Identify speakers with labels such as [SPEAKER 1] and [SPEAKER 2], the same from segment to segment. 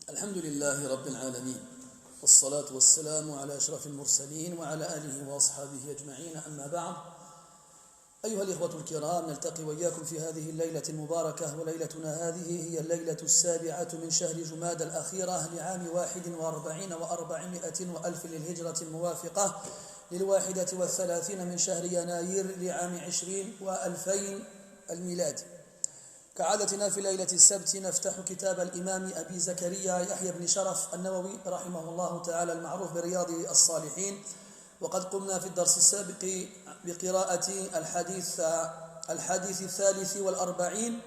[SPEAKER 1] الحمد لله رب العالمين، والصلاة والسلام على أشرف المرسلين وعلى آله وأصحابه أجمعين، أما بعد. أيها الإخوة الكرام، نلتقي وإياكم في هذه الليلة المباركة، وليلتنا هذه هي الليلة 7 من شهر جمادى الأخيرة لعام 41 و400 وألف للهجرة الموافقة لل31 من شهر يناير لعام 20 و2000 الميلادي. كعادتنا في ليلة السبت نفتح كتاب الإمام أبي زكريا يحيى بن شرف النووي رحمه الله تعالى المعروف برياض الصالحين. وقد قمنا في الدرس السابق بقراءة الحديث 43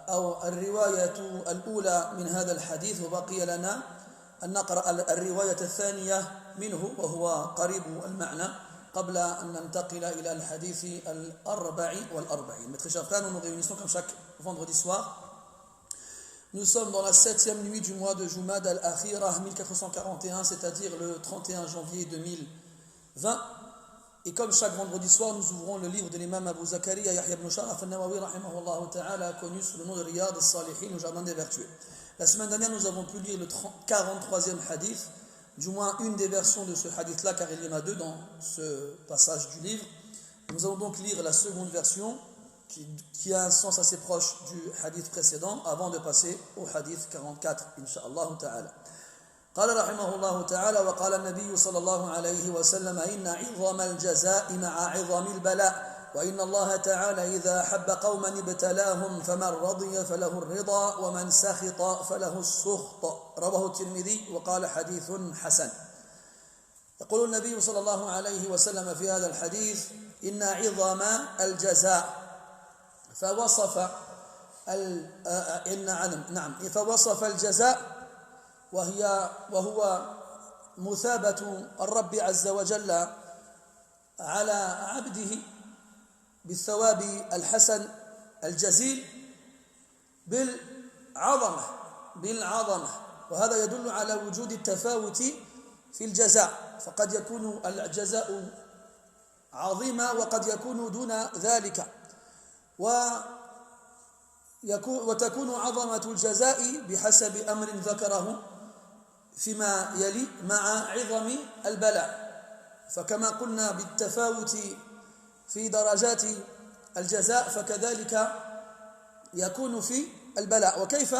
[SPEAKER 1] أو الرواية الأولى من هذا الحديث، وبقي لنا أن نقرأ الرواية الثانية منه وهو قريب المعنى قبل أن ننتقل إلى الحديث 44. Mes très chers frères, nous nous réunissons comme chaque vendredi soir. Nous sommes dans la 7e nuit du mois de Jumad al-Akhirah 1441, c'est-à-dire le 31 janvier 2020. Et comme chaque vendredi soir, nous ouvrons le livre de l'imam Abu Zakaria Yahya ibn Sharaf al-Nawawi rahimahullah ta'ala, connu sous le nom de Riyad al-Salihin, le jardin des vertueux. La semaine dernière, nous avons pu lire le 43e hadith, du moins une des versions de ce hadith-là, car il y en a deux dans ce passage du livre. Nous allons donc lire la seconde version, qui a un sens assez proche du hadith précédent, avant de passer au hadith 44, incha'Allah ta'ala. قال رحمه الله تعالى: وقال النبي صلى الله عليه وسلم: إن عظم الجزاء مع عظم البلاء، وإن الله تعالى إذا أحب قوما ابتلاهم، فمن رضي فله الرضا ومن سخط فله السخط. رواه الترمذي وقال حديث حسن. يقول النبي صلى الله عليه وسلم في هذا الحديث: إن عظم الجزاء، فوصف الجزاء وهو مثابة الرب عز وجل على عبده بالثواب الحسن الجزيل بالعظمة، وهذا يدل على وجود التفاوت في الجزاء، فقد يكون الجزاء عظيما وقد يكون دون ذلك، وتكون عظمة الجزاء بحسب أمر ذكره فيما يلي مع عظم البلاء. فكما قلنا بالتفاوت في درجات الجزاء، فكذلك يكون في البلاء. وكيف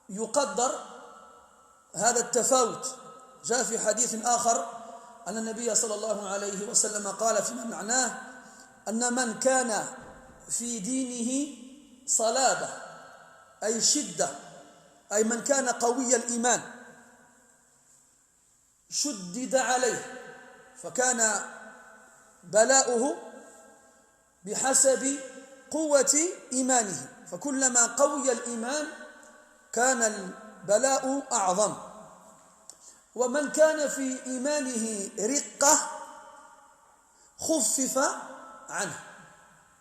[SPEAKER 1] يقدر هذا التفاوت؟ جاء في حديث آخر أن النبي صلى الله عليه وسلم قال فيما معناه أن من كان في دينه صلابة أي شدة، أي من كان قوي الإيمان شدد عليه، فكان بلاؤه بحسب قوة إيمانه، فكلما قوي الإيمان كان البلاء أعظم. ومن كان في إيمانه رقة خفف عنه،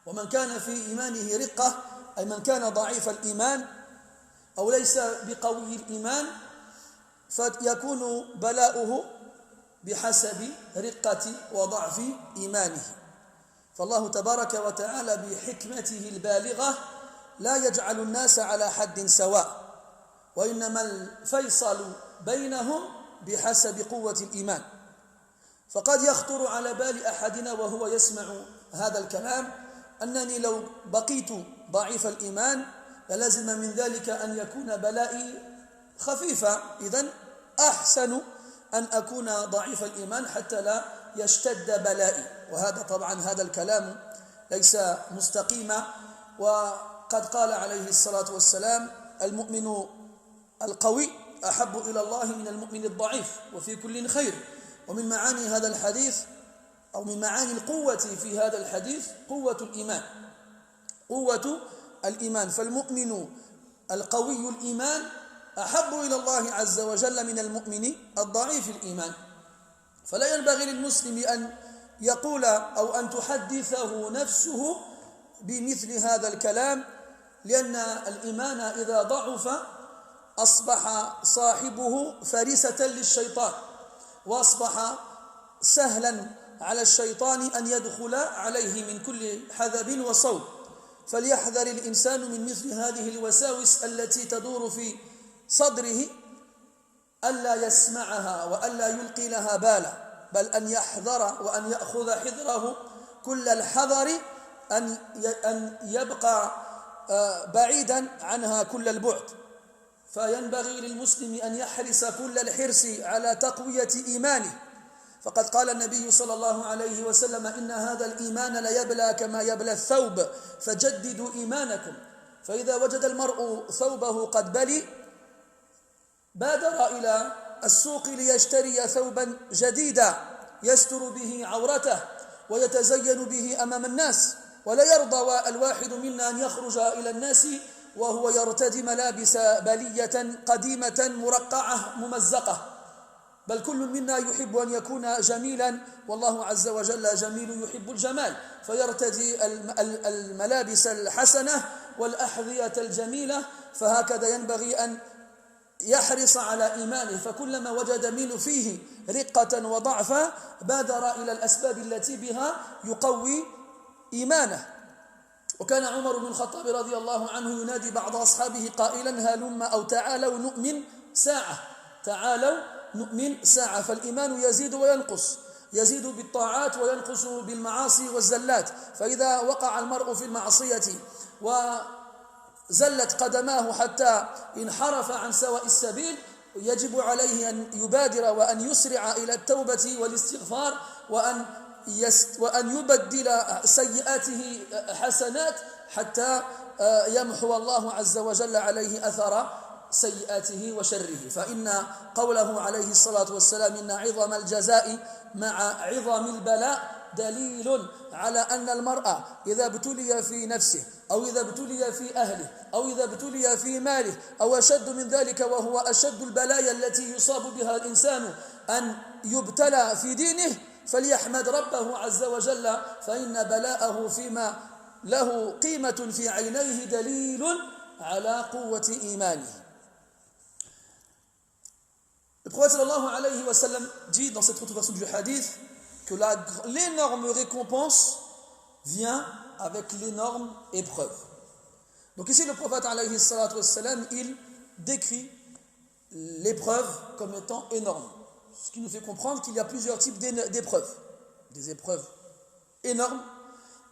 [SPEAKER 1] ومن كان في إيمانه رقة أي من كان ضعيف الإيمان أو ليس بقوي الإيمان، فيكون بلاؤه بحسب رقة وضعف إيمانه. فالله تبارك وتعالى بحكمته البالغة لا يجعل الناس على حد سواء، وإنما الفيصل بينهم بحسب قوة الإيمان. فقد يخطر على بال أحدنا وهو يسمع هذا الكلام أنني لو بقيت ضعيف الإيمان للزم من ذلك أن يكون بلائي خفيفا، إذن أحسن أن أكون ضعيف الإيمان حتى لا يشتد بلائي. وهذا طبعا هذا الكلام ليس مستقيما. وقد قال عليه الصلاة والسلام: المؤمن القوي أحب إلى الله من المؤمن الضعيف، وفي كل خير. ومن معاني هذا الحديث أو من معاني القوة في هذا الحديث قوة الإيمان، فالمؤمن القوي الإيمان أحب إلى الله عز وجل من المؤمن الضعيف الإيمان. فلا ينبغي للمسلم أن يقول أو أن تحدثه نفسه بمثل هذا الكلام، لأن الإيمان إذا ضعف أصبح صاحبه فريسة للشيطان، وأصبح سهلا على الشيطان أن يدخل عليه من كل حذب وصوب. فليحذر الإنسان من مثل هذه الوساوس التي تدور في صدره ألا يسمعها وألا يلقي لها بالا بل أن يحذر وأن يأخذ حذره كل الحذر أن يبقى بعيدا عنها كل البعد فينبغي للمسلم أن يحرص كل الحرص على تقوية إيمانه فقد قال النبي صلى الله عليه وسلم إن هذا الإيمان ليبلى كما يبلى الثوب فجددوا إيمانكم فإذا وجد المرء ثوبه قد بلي بادر إلى السوق ليشتري ثوبا جديدا يستر به عورته ويتزين به أمام الناس ولا يرضى الواحد منا أن يخرج إلى الناس وهو يرتدي ملابس بلية قديمة مرقعة ممزقة بل كل منا يحب أن يكون جميلا والله عز وجل جميل يحب الجمال فيرتدي الملابس الحسنة والأحذية الجميلة فهكذا ينبغي أن يحرص على إيمانه فكلما وجد منه فيه رقة وضعفا بادر إلى الأسباب التي بها يقوي إيمانه وكان عمر بن الخطاب رضي الله عنه ينادي بعض أصحابه قائلا هلم أو تعالوا نؤمن ساعة تعالوا نؤمن ساعة فالإيمان يزيد وينقص يزيد بالطاعات وينقص بالمعاصي والزلات فإذا وقع المرء في المعصية وزلت قدماه حتى انحرف عن سواء السبيل يجب عليه أن يبادر وأن يسرع إلى التوبة والاستغفار وأن يبدل سيئاته حسنات حتى يمحو الله عز وجل عليه أثر سيئاته وشره فإن قوله عليه الصلاة والسلام إن عظم الجزاء مع عظم البلاء دليل على أن المرء إذا ابتلي في نفسه أو إذا ابتلي في أهله أو إذا ابتلي في ماله أو أشد من ذلك وهو أشد البلايا التي يصاب بها الإنسان أن يبتلى في دينه فليحمد ربه عز وجل فإن بلاءه فيما له قيمة في عينيه دليل على قوة إيمانه. Le prophète sallallahu alayhi wa sallam dit dans cette version du hadith que l'énorme récompense vient avec l'énorme épreuve. Donc ici le prophète alayhi wa sallam il décrit l'épreuve comme étant énorme. Ce qui nous fait comprendre qu'il y a plusieurs types d'épreuves. Des épreuves énormes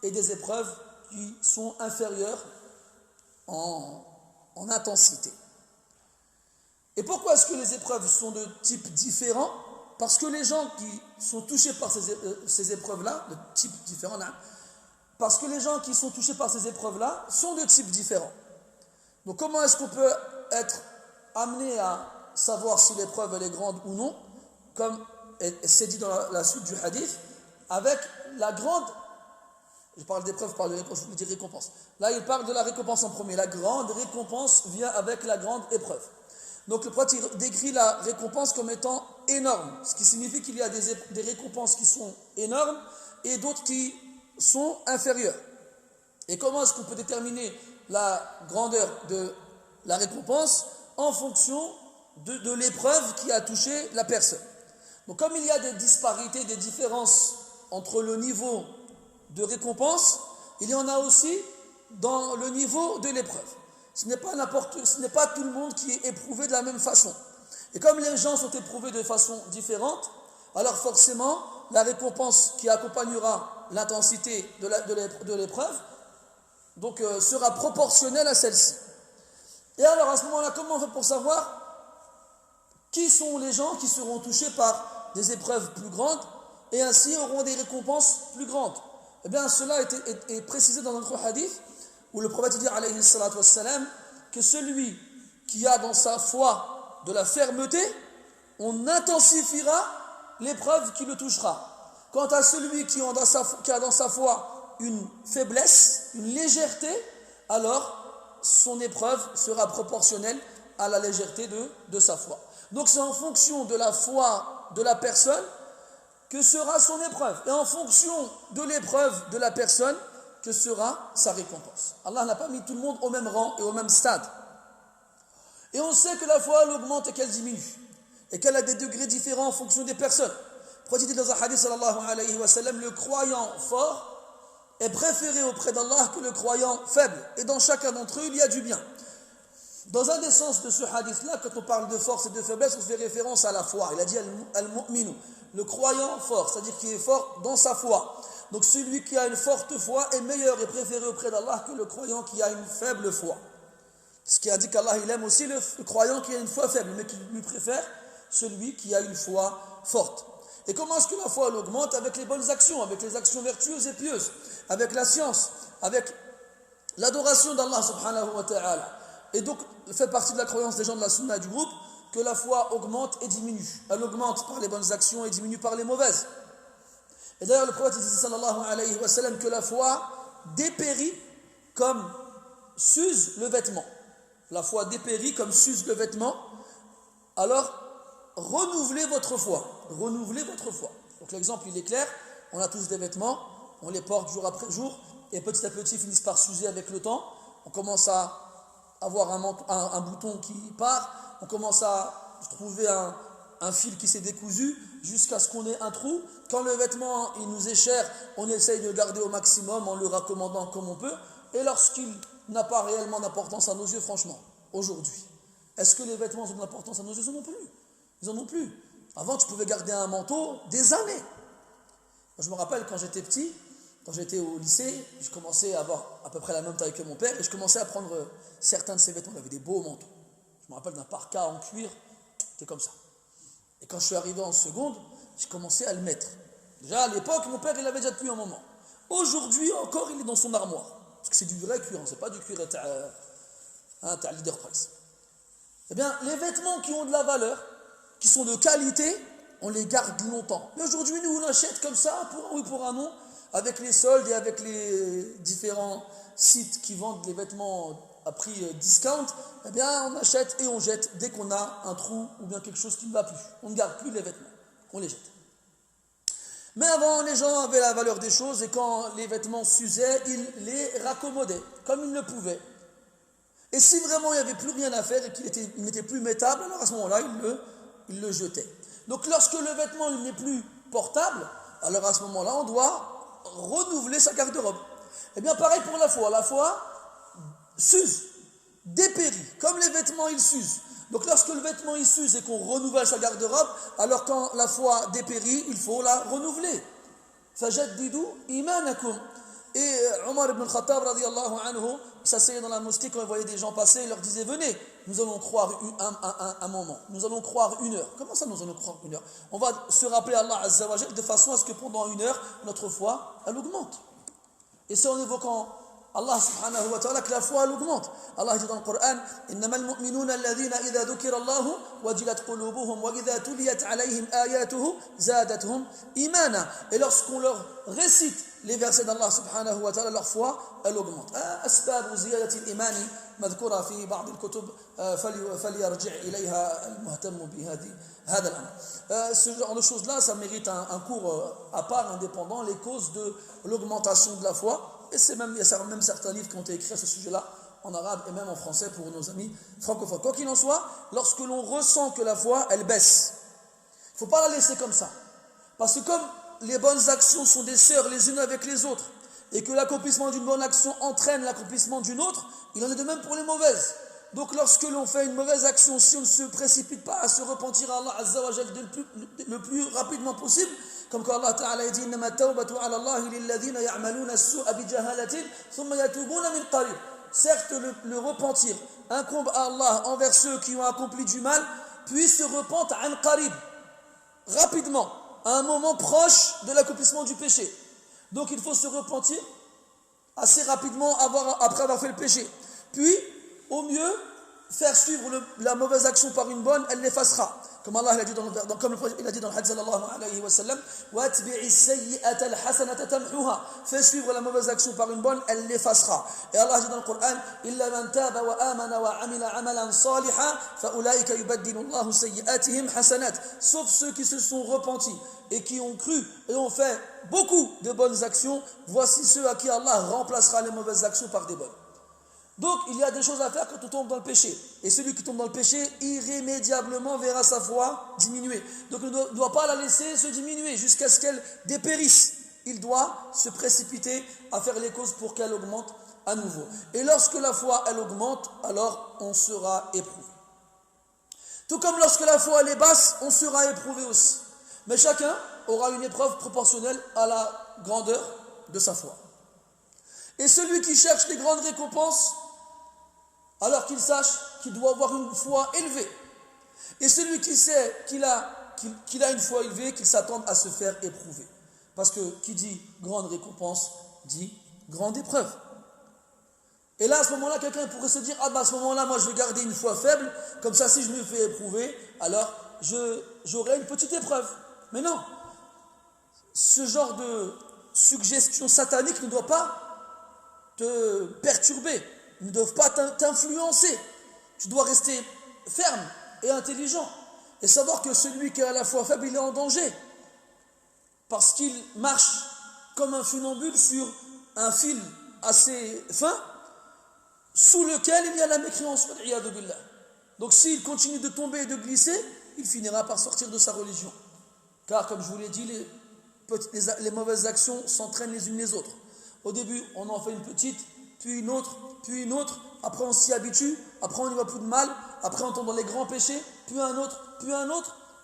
[SPEAKER 1] et des épreuves qui sont inférieures en intensité. Et pourquoi est-ce que les épreuves sont de types différents? Parce que les gens qui sont touchés par ces épreuves-là, de types différents, parce que les gens qui sont touchés par ces épreuves-là sont de types différents. Donc comment est-ce qu'on peut être amené à savoir si l'épreuve elle est grande ou non? Comme c'est dit dans la suite du hadith, avec la grande, je parle d'épreuve, je parle de récompense, je vous dis récompense. Là, il parle de la récompense en premier. La grande récompense vient avec la grande épreuve. Donc le prophète décrit la récompense comme étant énorme, ce qui signifie qu'il y a des récompenses qui sont énormes et d'autres qui sont inférieures. Et comment est-ce qu'on peut déterminer la grandeur de la récompense? En fonction de l'épreuve qui a touché la personne. Donc comme il y a des disparités, des différences entre le niveau de récompense, il y en a aussi dans le niveau de l'épreuve. Ce n'est pas tout le monde qui est éprouvé de la même façon. Et comme les gens sont éprouvés de façon différente, alors forcément, la récompense qui accompagnera l'intensité de l'épreuve donc, sera proportionnelle à celle-ci. Et alors à ce moment-là, comment on fait pour savoir qui sont les gens qui seront touchés par des épreuves plus grandes et ainsi auront des récompenses plus grandes? Eh bien, cela est précisé dans notre hadith où le prophète dit alayhi salatu wassalam que celui qui a dans sa foi de la fermeté, on intensifiera l'épreuve qui le touchera. Quant à celui qui a dans sa foi une faiblesse, une légèreté, alors son épreuve sera proportionnelle à la légèreté de sa foi. Donc c'est en fonction de la foi de la personne que sera son épreuve. Et en fonction de l'épreuve de la personne, que sera sa récompense. Allah n'a pas mis tout le monde au même rang et au même stade. Et on sait que la foi elle augmente et qu'elle diminue. Et qu'elle a des degrés différents en fonction des personnes. Le prophète dit dans un hadith sallallahu alayhi wa sallam, le croyant fort est préféré auprès d'Allah que le croyant faible. Et dans chacun d'entre eux, il y a du bien. Dans un des sens de ce hadith-là, quand on parle de force et de faiblesse, on fait référence à la foi. Il a dit al-mu'minu, le croyant fort, c'est-à-dire qu'il est fort dans sa foi. Donc celui qui a une forte foi est meilleur et préféré auprès d'Allah que le croyant qui a une faible foi. Ce qui indique qu'Allah il aime aussi le croyant qui a une foi faible, mais qu'il lui préfère celui qui a une foi forte. Et comment est-ce que la foi elle augmente? Avec les bonnes actions, avec les actions vertueuses et pieuses, avec la science, avec l'adoration d'Allah subhanahu wa ta'ala. Et donc, fait partie de la croyance des gens de la sunna du groupe que la foi augmente et diminue. Elle augmente par les bonnes actions et diminue par les mauvaises. Et d'ailleurs, le prophète dit sallallahu alayhi wa sallam que la foi dépérit comme s'use le vêtement. La foi dépérit comme s'use le vêtement. Alors, renouvelez votre foi. Renouvelez votre foi. Donc l'exemple, il est clair. On a tous des vêtements, on les porte jour après jour, et petit à petit, ils finissent par s'user avec le temps. On commence à avoir un bouton qui part, on commence à trouver un fil qui s'est décousu jusqu'à ce qu'on ait un trou. Quand le vêtement il nous est cher, on essaye de le garder au maximum en le raccommodant comme on peut. Et lorsqu'il n'a pas réellement d'importance à nos yeux, franchement, aujourd'hui, est-ce que les vêtements ont de l'importance à nos yeux? Ils n'en ont plus. Ils en ont plus. Avant, tu pouvais garder un manteau des années. Je me rappelle quand j'étais petit, quand j'étais au lycée, je commençais à avoir à peu près la même taille que mon père et je commençais à prendre certains de ses vêtements. Il avait des beaux manteaux. Je me rappelle d'un parka en cuir, c'était comme ça. Et quand je suis arrivé en seconde, j'ai commencé à le mettre. Déjà à l'époque, mon père, il l'avait déjà depuis un moment. Aujourd'hui encore, il est dans son armoire. Parce que c'est du vrai cuir, c'est pas du cuir à Leader Price. Eh bien, les vêtements qui ont de la valeur, qui sont de qualité, on les garde longtemps. Mais aujourd'hui, nous, on achète comme ça, pour un oui, pour un non, avec les soldes et avec les différents sites qui vendent les vêtements à prix discount, eh bien, on achète et on jette dès qu'on a un trou ou bien quelque chose qui ne va plus. On ne garde plus les vêtements, on les jette. Mais avant, les gens avaient la valeur des choses et quand les vêtements s'usaient, ils les raccommodaient comme ils le pouvaient. Et si vraiment il n'y avait plus rien à faire et qu'il n'était plus mettable, alors à ce moment-là, ils le jetaient. Donc lorsque le vêtement n'est plus portable, alors à ce moment-là, on doit renouveler sa garde-robe. Eh bien, pareil pour la foi. La foi s'use, dépérit. Comme les vêtements, ils s'usent. Donc lorsque le vêtement il s'use et qu'on renouvelle sa garde-robe, alors quand la foi dépérit, il faut la renouveler. Fajaddidu imanakum. Et Omar ibn al-Khattab radiyallahu anhu, il s'asseyait dans la mosquée quand il voyait des gens passer, il leur disait: venez, nous allons croire un moment, nous allons croire une heure. Comment ça nous allons croire une heure? On va se rappeler Allah Azza wa Jal de façon à ce que pendant une heure, notre foi, elle augmente. Et c'est en évoquant Allah subhanahu wa ta'ala que la foi elle augmente. Allah dit dans le Coran: innamal mu'minuna alladhina idha dhukira Allahu wajilat qulubuhum wa idha tuliyat alayhim ayatuhu zadatuhum imana. Et lorsqu'on leur récite les versets d'Allah subhanahu wa ta'ala, leur foi elle augmente. Asbab ziyadati al-imani madhkura fi ba'd al-kutub falyarji' ilayha al-muhtam bi hada al-amr. Ce genre de choses là, ça mérite un cours à part indépendant, les causes de l'augmentation de la foi. Et il y a même certains livres qui ont été écrits à ce sujet-là, en arabe et même en français pour nos amis francophones. Quoi qu'il en soit, lorsque l'on ressent que la foi, elle baisse, il ne faut pas la laisser comme ça. Parce que comme les bonnes actions sont des sœurs les unes avec les autres, et que l'accomplissement d'une bonne action entraîne l'accomplissement d'une autre, il en est de même pour les mauvaises. Donc lorsque l'on fait une mauvaise action, si on ne se précipite pas à se repentir à Allah Azza wa Jal le plus rapidement possible, comme quand Allah Ta'ala dit: innama tawbatu ala Allah lilladhina ya'maluna as-su'a bi jahalatin thumma yatubuna min qarib. Certes, le repentir incombe à Allah envers ceux qui ont accompli du mal, puis se repentent an qarib, rapidement, à un moment proche de l'accomplissement du péché. Donc il faut se repentir assez rapidement après avoir fait le péché. Puis, au mieux, faire suivre la mauvaise action par une bonne, elle l'effacera. Comme Allah il a dit dans le hadith sallallahu alayhi wa sallam: وَاتْبِعِ السَّيِّئَةَ الْحَسَنَةَ تَمْحُوهَا. Fais suivre la mauvaise action par une bonne, elle l'effacera. Et Allah dit dans le Coran: إِلَّا مَنْ تَابَ وَآمَنَ وَعَمِلَ عَمَلًا صَالِحًا فَأُولَٰئِكَ يُبَدِّلُ اللَّهُ سَيِّئَاتِهِمْ حَسَنَاتٍ. Sauf ceux qui se sont repentis et qui ont cru et ont fait beaucoup de bonnes actions, voici ceux à qui Allah remplacera les mauvaises actions par des bonnes. Donc, il y a des choses à faire quand on tombe dans le péché. Et celui qui tombe dans le péché, irrémédiablement verra sa foi diminuer. Donc, il ne doit pas la laisser se diminuer jusqu'à ce qu'elle dépérisse. Il doit se précipiter à faire les causes pour qu'elle augmente à nouveau. Et lorsque la foi, elle augmente, alors on sera éprouvé. Tout comme lorsque la foi, elle est basse, on sera éprouvé aussi. Mais chacun aura une épreuve proportionnelle à la grandeur de sa foi. Et celui qui cherche les grandes récompenses, alors qu'il sache qu'il doit avoir une foi élevée. Et celui qui sait qu'il a une foi élevée, qu'il s'attende à se faire éprouver. Parce que qui dit grande récompense, dit grande épreuve. Et là, à ce moment-là, quelqu'un pourrait se dire, à ce moment-là, moi je vais garder une foi faible, comme ça si je me fais éprouver, alors j'aurai une petite épreuve. Mais non, ce genre de suggestion satanique ne doit pas te perturber, ne doivent pas t'influencer. Tu dois rester ferme et intelligent et savoir que celui qui a la foi faible, il est en danger parce qu'il marche comme un funambule sur un fil assez fin sous lequel il y a la mécréance. Donc s'il continue de tomber et de glisser, il finira par sortir de sa religion. Car comme je vous l'ai dit, les mauvaises actions s'entraînent les unes les autres. Au début, on en fait une petite, puis une autre, après on s'y habitue, après on n'y voit plus de mal, après on tombe dans les grands péchés, puis un autre,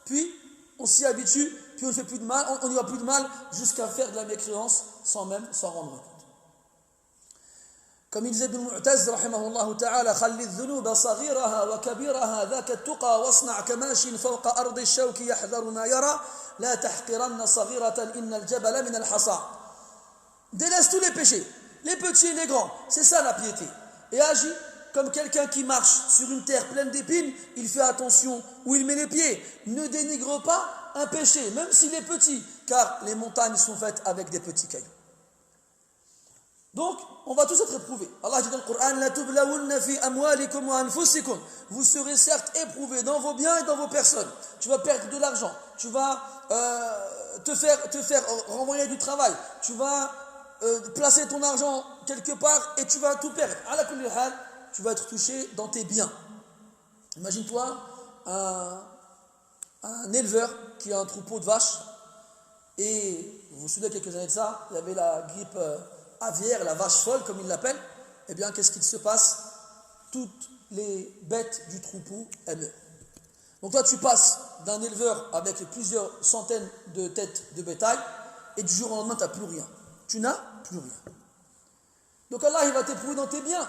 [SPEAKER 1] puis on s'y habitue, puis on ne fait plus de mal, on n'y voit plus de mal, jusqu'à faire de la mécréance sans même s'en rendre compte. Comme il disait Ibn Mu'taz, rahimahullah ta'ala, خلي الذنوب صغيرها وكبيرها ذاك التقى واصنع كماش فوق أرض الشوك يحذر ما يرى لا تحقرن صغيرة إن الجبل من الحصى. Délaisse tous les péchés, les petits et les grands, c'est ça la piété. Et agis comme quelqu'un qui marche sur une terre pleine d'épines, il fait attention où il met les pieds. Ne dénigre pas un péché, même s'il est petit, car les montagnes sont faites avec des petits cailloux. Donc, on va tous être éprouvés. Allah dit dans le Coran, La tublawunna fi amwalikum wa anfusikum. Vous serez certes éprouvés dans vos biens et dans vos personnes. Tu vas perdre de l'argent, tu vas te faire renvoyer du travail, tu vas placer ton argent quelque part et tu vas tout perdre. Ala kulli hal, tu vas être touché dans tes biens. Imagine-toi un éleveur qui a un troupeau de vaches et vous vous souvenez quelques années de ça, il y avait la grippe aviaire, la vache folle comme ils l'appellent. Eh bien, qu'est-ce qu'il se passe? Toutes les bêtes du troupeau, elles meurent. Donc toi, tu passes d'un éleveur avec plusieurs centaines de têtes de bétail et du jour au lendemain, tu n'as plus rien. Tu n'as plus rien. Donc Allah, il va t'éprouver dans tes biens.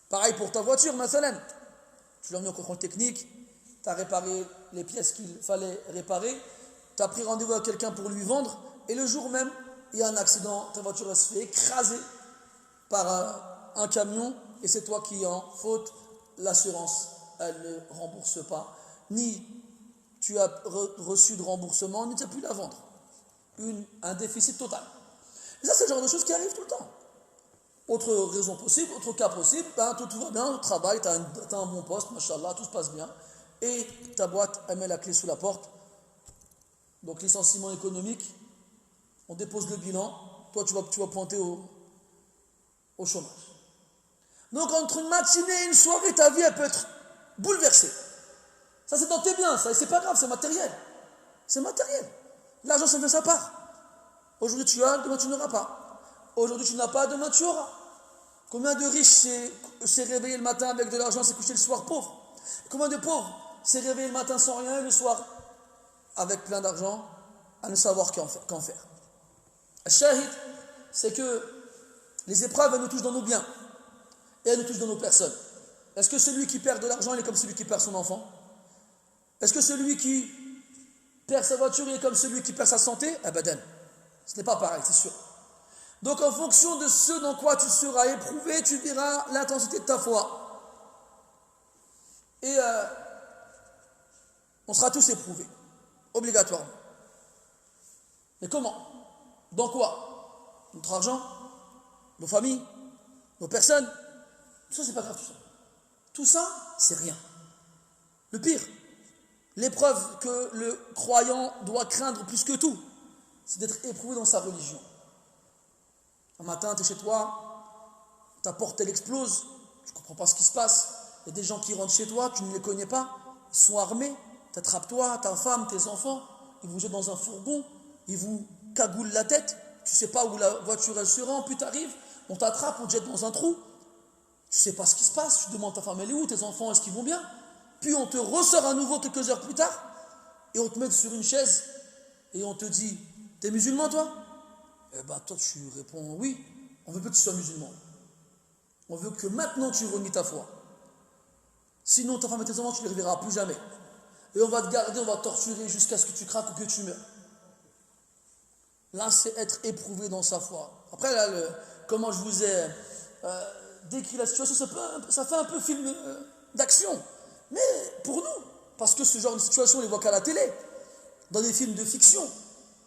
[SPEAKER 1] Pareil pour ta voiture, mathalan. Tu l'as mis en contrôle technique, tu as réparé les pièces qu'il fallait réparer, tu as pris rendez-vous avec quelqu'un pour lui vendre, et le jour même, il y a un accident, ta voiture elle se fait écraser par un camion, et c'est toi qui es en faute. L'assurance, elle ne rembourse pas, ni tu as reçu de remboursement, ni tu n'as pu la vendre. Un déficit total. Et ça, c'est le genre de choses qui arrivent tout le temps. Autre raison possible, autre cas possible, tout va bien, au travail, tu as un bon poste, machallah, tout se passe bien, et ta boîte, elle met la clé sous la porte. Donc, licenciement économique, on dépose le bilan, toi, tu vas pointer au chômage. Donc, entre une matinée et une soirée, ta vie, elle peut être bouleversée. Ça, c'est dans tes biens, ça, et c'est pas grave, c'est matériel. C'est matériel. L'argent, ça fait sa part. Aujourd'hui, tu as, demain, tu n'auras pas. Aujourd'hui, tu n'as pas, demain, tu auras. Combien de riches s'est réveillé le matin avec de l'argent, s'est couché le soir pauvre? Combien de pauvres s'est réveillé le matin sans rien et le soir avec plein d'argent à ne savoir qu'en faire? Shahid, c'est que les épreuves, elles nous touchent dans nos biens et elles nous touchent dans nos personnes. Est-ce que celui qui perd de l'argent, il est comme celui qui perd son enfant? Est-ce que celui qui perd sa voiture, il est comme celui qui perd sa santé? Abadan. Ce n'est pas pareil, c'est sûr. Donc en fonction de ce dans quoi tu seras éprouvé, tu verras l'intensité de ta foi. Et on sera tous éprouvés, obligatoirement. Mais comment? Dans quoi? Notre argent? Nos familles? Nos personnes? Tout ça, c'est pas grave, tout ça. Tout ça, c'est rien. Le pire, l'épreuve que le croyant doit craindre plus que tout, c'est d'être éprouvé dans sa religion. Un matin, tu es chez toi, ta porte elle explose, tu ne comprends pas ce qui se passe, il y a des gens qui rentrent chez toi, tu ne les connais pas, ils sont armés, t'attrapent toi, ta femme, tes enfants, ils vous jettent dans un fourgon, ils vous cagoulent la tête, tu ne sais pas où la voiture elle se rend, puis tu arrives on t'attrape, on te jette dans un trou. Tu sais pas ce qui se passe, tu demandes ta femme, elle est où, tes enfants, est-ce qu'ils vont bien? Puis on te ressort à nouveau quelques heures plus tard, et on te met sur une chaise, et on te dit, t'es musulman toi? Eh ben toi tu réponds oui, on veut pas que tu sois musulman. On veut que maintenant tu renies ta foi. Sinon ta femme et tes enfants tu ne les reverras plus jamais. Et on va te garder, on va te torturer jusqu'à ce que tu craques ou que tu meurs. Là c'est être éprouvé dans sa foi. Après là, comment je vous ai décrit la situation, ça fait un peu film d'action. Mais pour nous, parce que ce genre de situation on les voit qu'à la télé, dans des films de fiction.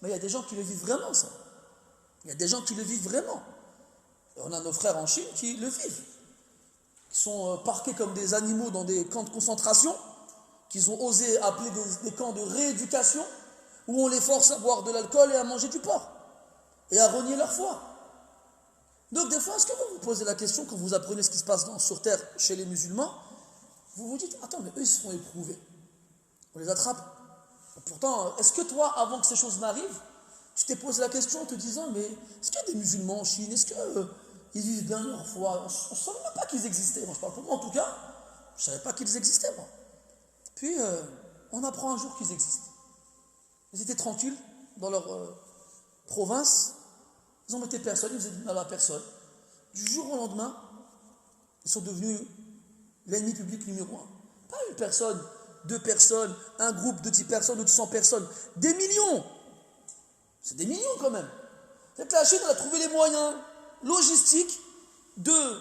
[SPEAKER 1] Mais il y a des gens qui le vivent vraiment ça. Il y a des gens qui le vivent vraiment. Et on a nos frères en Chine qui le vivent. Qui sont parqués comme des animaux dans des camps de concentration, qu'ils ont osé appeler des camps de rééducation, où on les force à boire de l'alcool et à manger du porc. Et à renier leur foi. Donc des fois, est-ce que vous vous posez la question, quand vous apprenez ce qui se passe sur terre chez les musulmans, vous vous dites, attends, mais eux ils se font éprouver. On les attrape. Pourtant, est-ce que toi, avant que ces choses n'arrivent, tu t'es posé la question en te disant, mais est-ce qu'il y a des musulmans en Chine? Est-ce qu'ils vivent bien leur foi? On ne savait même pas qu'ils existaient. Moi, je parle pour moi en tout cas. Je ne savais pas qu'ils existaient, moi. Puis, on apprend un jour qu'ils existent. Ils étaient tranquilles dans leur province. Ils ont metté personne, ils faisaient du mal à personne. Du jour au lendemain, ils sont devenus l'ennemi public numéro 1. Pas une personne, 2 personnes, un groupe de 10 personnes ou de 100 personnes. Des millions. C'est des millions quand même. C'est que la Chine a trouvé les moyens logistiques de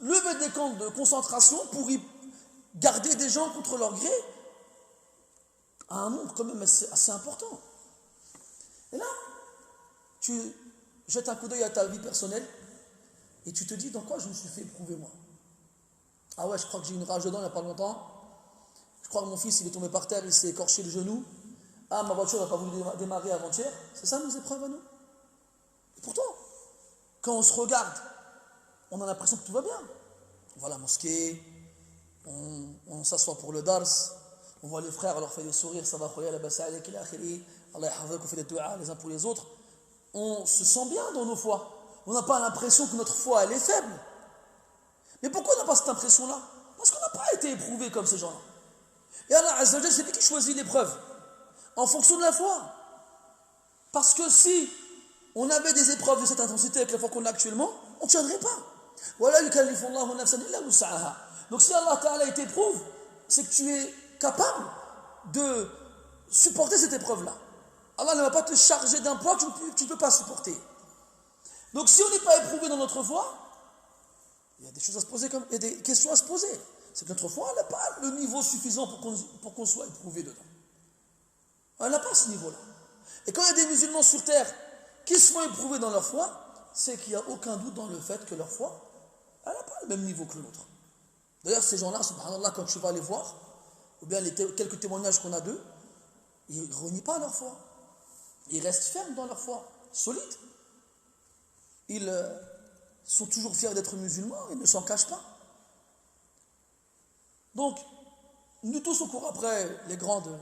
[SPEAKER 1] lever des camps de concentration pour y garder des gens contre leur gré à un nombre quand même assez important. Et là, tu jettes un coup d'œil à ta vie personnelle et tu te dis dans quoi je me suis fait éprouver moi. Ah ouais, je crois que j'ai une rage dedans il n'y a pas longtemps. Je crois que mon fils il est tombé par terre, il s'est écorché le genou. Ah, ma voiture n'a pas voulu démarrer avant-hier. C'est ça nos épreuves à nous. Et pourtant, quand on se regarde, on a l'impression que tout va bien. On va à la mosquée, on s'assoit pour le dars, on voit les frères, on leur fait des sourires, ça va, Allah vous fait des doigts les uns pour les autres. On se sent bien dans nos foi. On n'a pas l'impression que notre foi, elle est faible. Mais pourquoi on n'a pas cette impression-là? Parce qu'on n'a pas été éprouvé comme ces gens-là. Et Allah Azza wa Jalla, c'est lui qui choisit l'épreuve en fonction de la foi. Parce que si on avait des épreuves de cette intensité avec la foi qu'on a actuellement, on ne tiendrait pas. Donc si Allah Ta'ala t'éprouve, c'est que tu es capable de supporter cette épreuve-là. Allah ne va pas te charger d'un poids que tu ne peux pas supporter. Donc si on n'est pas éprouvé dans notre foi, il y a des choses à se poser, il y a des questions à se poser. C'est que notre foi n'a pas le niveau suffisant pour qu'on soit éprouvé dedans. Elle n'a pas ce niveau-là. Et quand il y a des musulmans sur terre qui se font éprouver dans leur foi, c'est qu'il n'y a aucun doute dans le fait que leur foi, elle n'a pas le même niveau que le nôtre. D'ailleurs, ces gens-là, subhanallah, quand tu vas les voir, ou bien quelques témoignages qu'on a d'eux, ils ne renient pas leur foi. Ils restent fermes dans leur foi, solides. Ils sont toujours fiers d'être musulmans, ils ne s'en cachent pas. Donc, nous tous on court après les grandes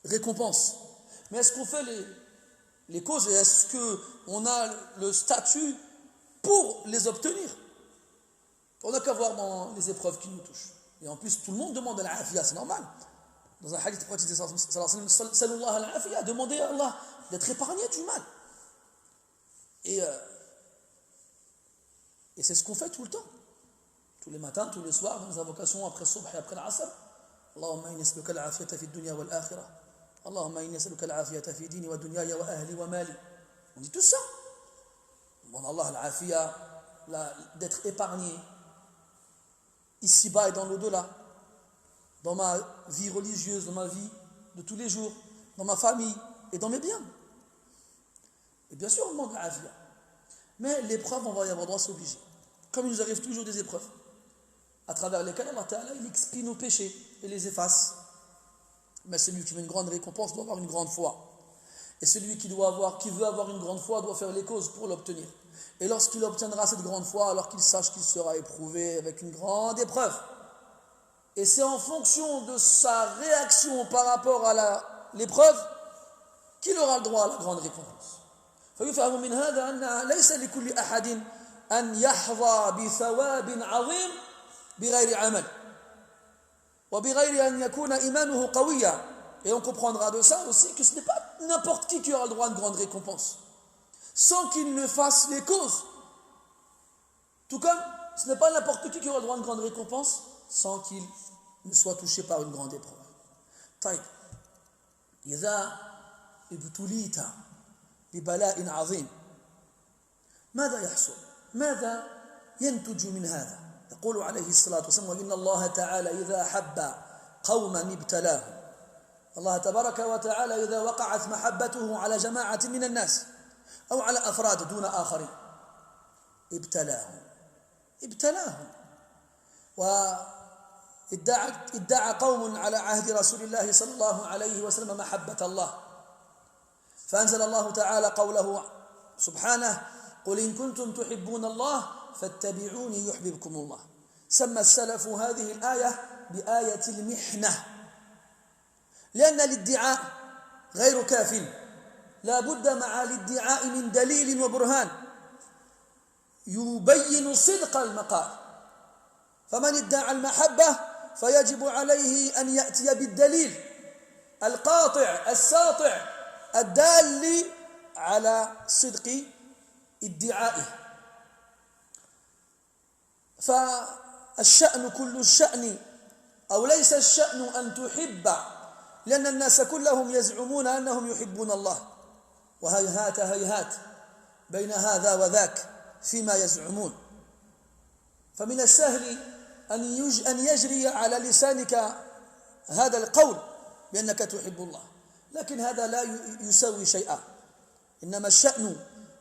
[SPEAKER 1] récompenses. Mais est-ce qu'on fait les causes et est-ce qu'on a le statut pour les obtenir? On n'a qu'à voir dans les épreuves qui nous touchent. Et en plus, tout le monde demande à l'afia, c'est normal. Dans un hadith, le prophète sallallahu alayhi wa sallam, demandez à Allah d'être épargné du mal. Et c'est ce qu'on fait tout le temps. Tous les matins, tous les soirs, dans les invocations après Subh et après l'Asr. Allahumma inni as'aluka al-afiyata fi dunya wal akhirah. Allahumma inni as'aluka al-afiyata fi dini wa dunyaya wa ahli wa mali. On dit tout ça. Bon, Allah al-afiya, d'être épargné ici-bas et dans l'au-delà, dans ma vie religieuse, dans ma vie de tous les jours, dans ma famille et dans mes biens. Et bien sûr, on demande l'afia. Mais l'épreuve, on va y avoir droit, c'est obligé. Comme il nous arrive toujours des épreuves, à travers lesquelles Allah Ta'ala, il expie nos péchés et les efface. Mais celui qui veut une grande récompense doit avoir une grande foi. Et celui qui veut avoir une grande foi doit faire les causes pour l'obtenir. Et lorsqu'il obtiendra cette grande foi, alors qu'il sache qu'il sera éprouvé avec une grande épreuve. Et c'est en fonction de sa réaction par rapport à l'épreuve qu'il aura le droit à la grande récompense. فيفهم من هذا أن ليس لكل أحد أن يحظى بثواب عظيم بغير عمل وبغير أن يكون إيمانه قويا. Et on comprendra de ça aussi que ce n'est pas n'importe qui aura le droit à une grande récompense, sans qu'il ne fasse les causes. Tout comme ce n'est pas n'importe qui aura le droit à une grande récompense, sans qu'il ne soit touché par une grande épreuve. طيب إذا ابتليت ببلاء عظيم ماذا يحصل؟ ماذا ينتج من هذا؟ يقول عليه الصلاة والسلام: وإن الله تعالى إذا أحب قوما ابتلاهم. الله تبارك وتعالى إذا وقعت محبته على جماعة من الناس أو على أفراد دون آخرين ابتلاهم. وادعى قوم على عهد رسول الله صلى الله عليه وسلم محبة الله، فأنزل الله تعالى قوله سبحانه: قل إن كنتم تحبون الله فاتبعوني يحببكم الله. سمى السلف هذه الآية بآية المحنة، لأن الادعاء غير كاف، لا بد مع الادعاء من دليل وبرهان يبين صدق المقال. فمن ادعى المحبة فيجب عليه أن يأتي بالدليل القاطع الساطع الدال على صدق ادعائه. فالشأن كل الشأن، أو ليس الشأن أن تحب، لأن الناس كلهم يزعمون أنهم يحبون الله، وهيهات هيهات بين هذا وذاك فيما يزعمون. فمن السهل أن يجري على لسانك هذا القول بأنك تحب الله، لكن هذا لا يسوي شيئا. إنما الشأن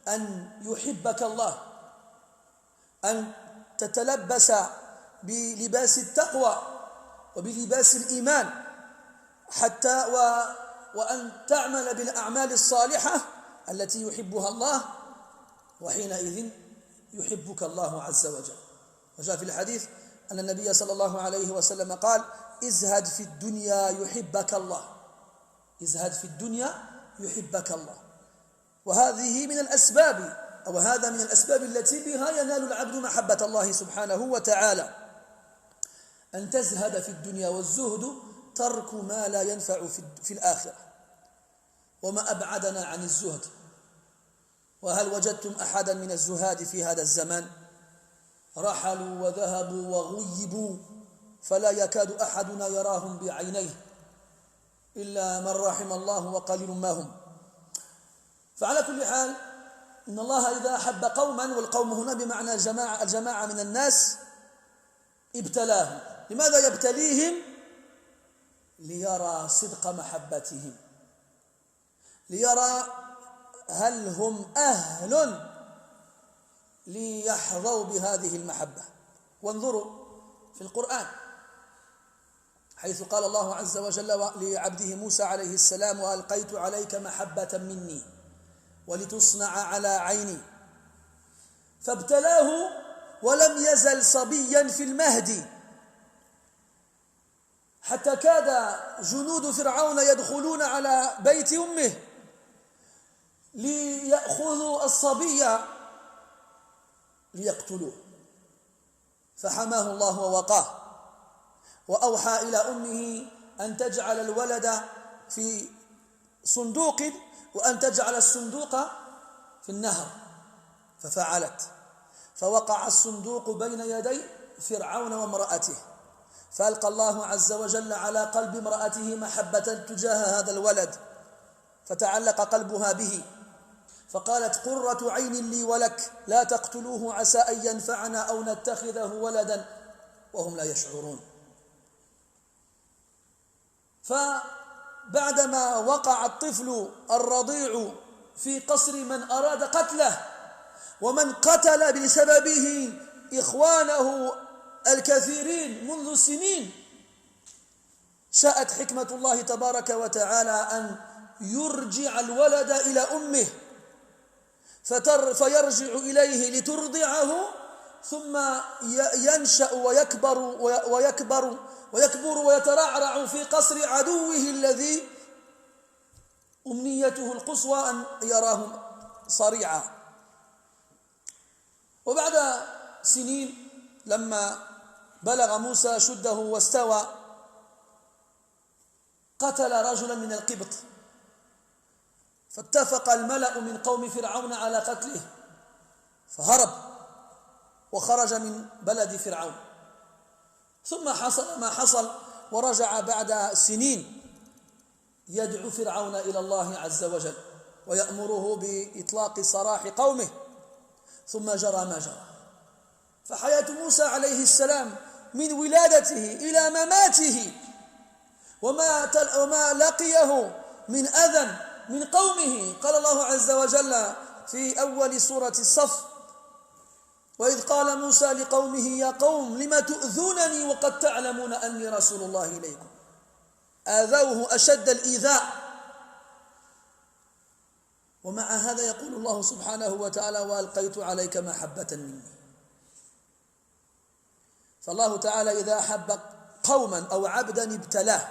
[SPEAKER 1] أن يحبك الله، أن تتلبس بلباس التقوى وبلباس الإيمان حتى وأن تعمل بالأعمال الصالحة التي يحبها الله، وحينئذ يحبك الله عز وجل. وجاء في الحديث أن النبي صلى الله عليه وسلم قال: ازهد في الدنيا يحبك الله، ازهد في الدنيا يحبك الله. وهذه من الأسباب، أو هذا من الأسباب التي بها ينال العبد محبة الله سبحانه وتعالى، أن تزهد في الدنيا. والزهد ترك ما لا ينفع في الآخرة. وما أبعدنا عن الزهد. وهل وجدتم أحدا من الزهاد في هذا الزمان؟ رحلوا وذهبوا وغيبوا، فلا يكاد أحدنا يراهم بعينيه إلا من رحم الله وقليل ما هم. فعلى كل حال، إن الله إذا أحب قوما، والقوم هنا بمعنى الجماعة من الناس، ابتلاهم. لماذا يبتليهم؟ ليرى صدق محبتهم، ليرى هل هم أهل ليحظوا بهذه المحبة. وانظروا في القرآن حيث قال الله عز وجل لعبده موسى عليه السلام: وألقيت عليك محبة مني ولتصنع على عيني. فابتلاه ولم يزل صبيا في المهد، حتى كاد جنود فرعون يدخلون على بيت أمه ليأخذوا الصبي ليقتلوه، فحماه الله ووقاه، وأوحى إلى أمه أن تجعل الولد في صندوق وأن تجعل الصندوق في النهر، ففعلت، فوقع الصندوق بين يدي فرعون وامرأته، فألقى الله عز وجل على قلب امرأته محبة تجاه هذا الولد، فتعلق قلبها به، فقالت: قرة عين لي ولك لا تقتلوه عسى أن ينفعنا أو نتخذه ولدا وهم لا يشعرون. فبعدما وقع الطفل الرضيع في قصر من أراد قتله، ومن قتل بسببه إخوانه الكثيرين منذ سنين، شاءت حكمة الله تبارك وتعالى أن يرجع الولد إلى أمه، فيرجع إليه لترضعه، ثم ينشأ ويكبر ويترعرع في قصر عدوه الذي أمنيته القصوى أن يراه صريعة. وبعد سنين لما بلغ موسى شده واستوى قتل رجلا من القبط، فاتفق الملأ من قوم فرعون على قتله، فهرب وخرج من بلد فرعون. ثم حصل ما حصل، ورجع بعد سنين يدعو فرعون إلى الله عز وجل ويأمره بإطلاق سراح قومه، ثم جرى ما جرى. فحياة موسى عليه السلام من ولادته إلى مماته وما لقيه من أذى من قومه، قال الله عز وجل في أول سورة الصف: وإذ قال موسى لقومه يا قوم لم تؤذونني وقد تعلمون أني رسول الله إليكم. آذوه أشد الإيذاء، ومع هذا يقول الله سبحانه وتعالى: وألقيت عليك محبة مني. فالله تعالى إذا أحب قوما أو عبدا ابتلاه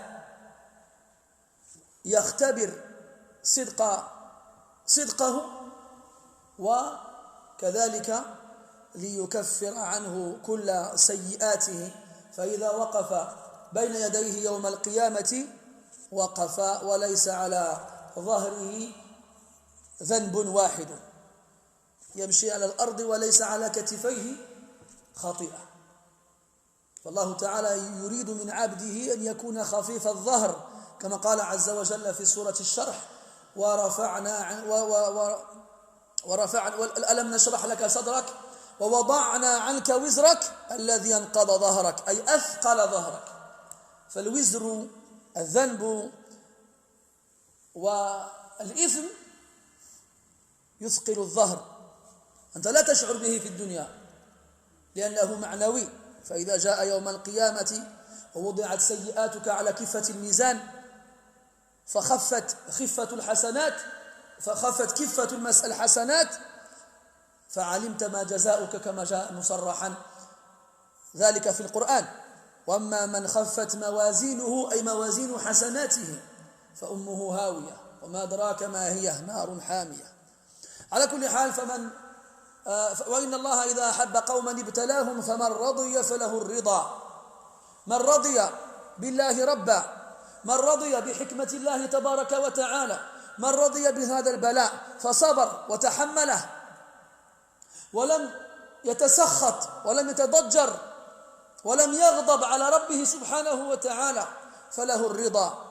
[SPEAKER 1] يختبر صدقه، وكذلك ليكفر عنه كل سيئاته، فإذا وقف بين يديه يوم القيامة وقف وليس على ظهره ذنب واحد، يمشي على الأرض وليس على كتفيه خطيئة. فالله تعالى يريد من عبده أن يكون خفيف الظهر، كما قال عز وجل في سورة الشرح: ألم نشرح لك صدرك ووضعنا عنك وزرك الذي انقض ظهرك، أي أثقل ظهرك. فالوزر الذنب والإثم يثقل الظهر، أنت لا تشعر به في الدنيا لأنه معنوي. فإذا جاء يوم القيامة ووضعت سيئاتك على كفة الميزان فخفت كفة الحسنات فعلمت ما جزاؤك، كما جاء مصرحا ذلك في القرآن: وأما من خفت موازينه أي موازين حسناته فأمه هاوية وما أدراك ما هي، نار حامية. على كل حال، وإن الله إذا أحب قوما ابتلاهم فمن رضي فله الرضا. من رضي بالله ربا، من رضي بحكمة الله تبارك وتعالى، من رضي بهذا البلاء فصبر وتحمله ولم يتسخط ولم يتضجر ولم يغضب على ربه سبحانه وتعالى فله الرضا،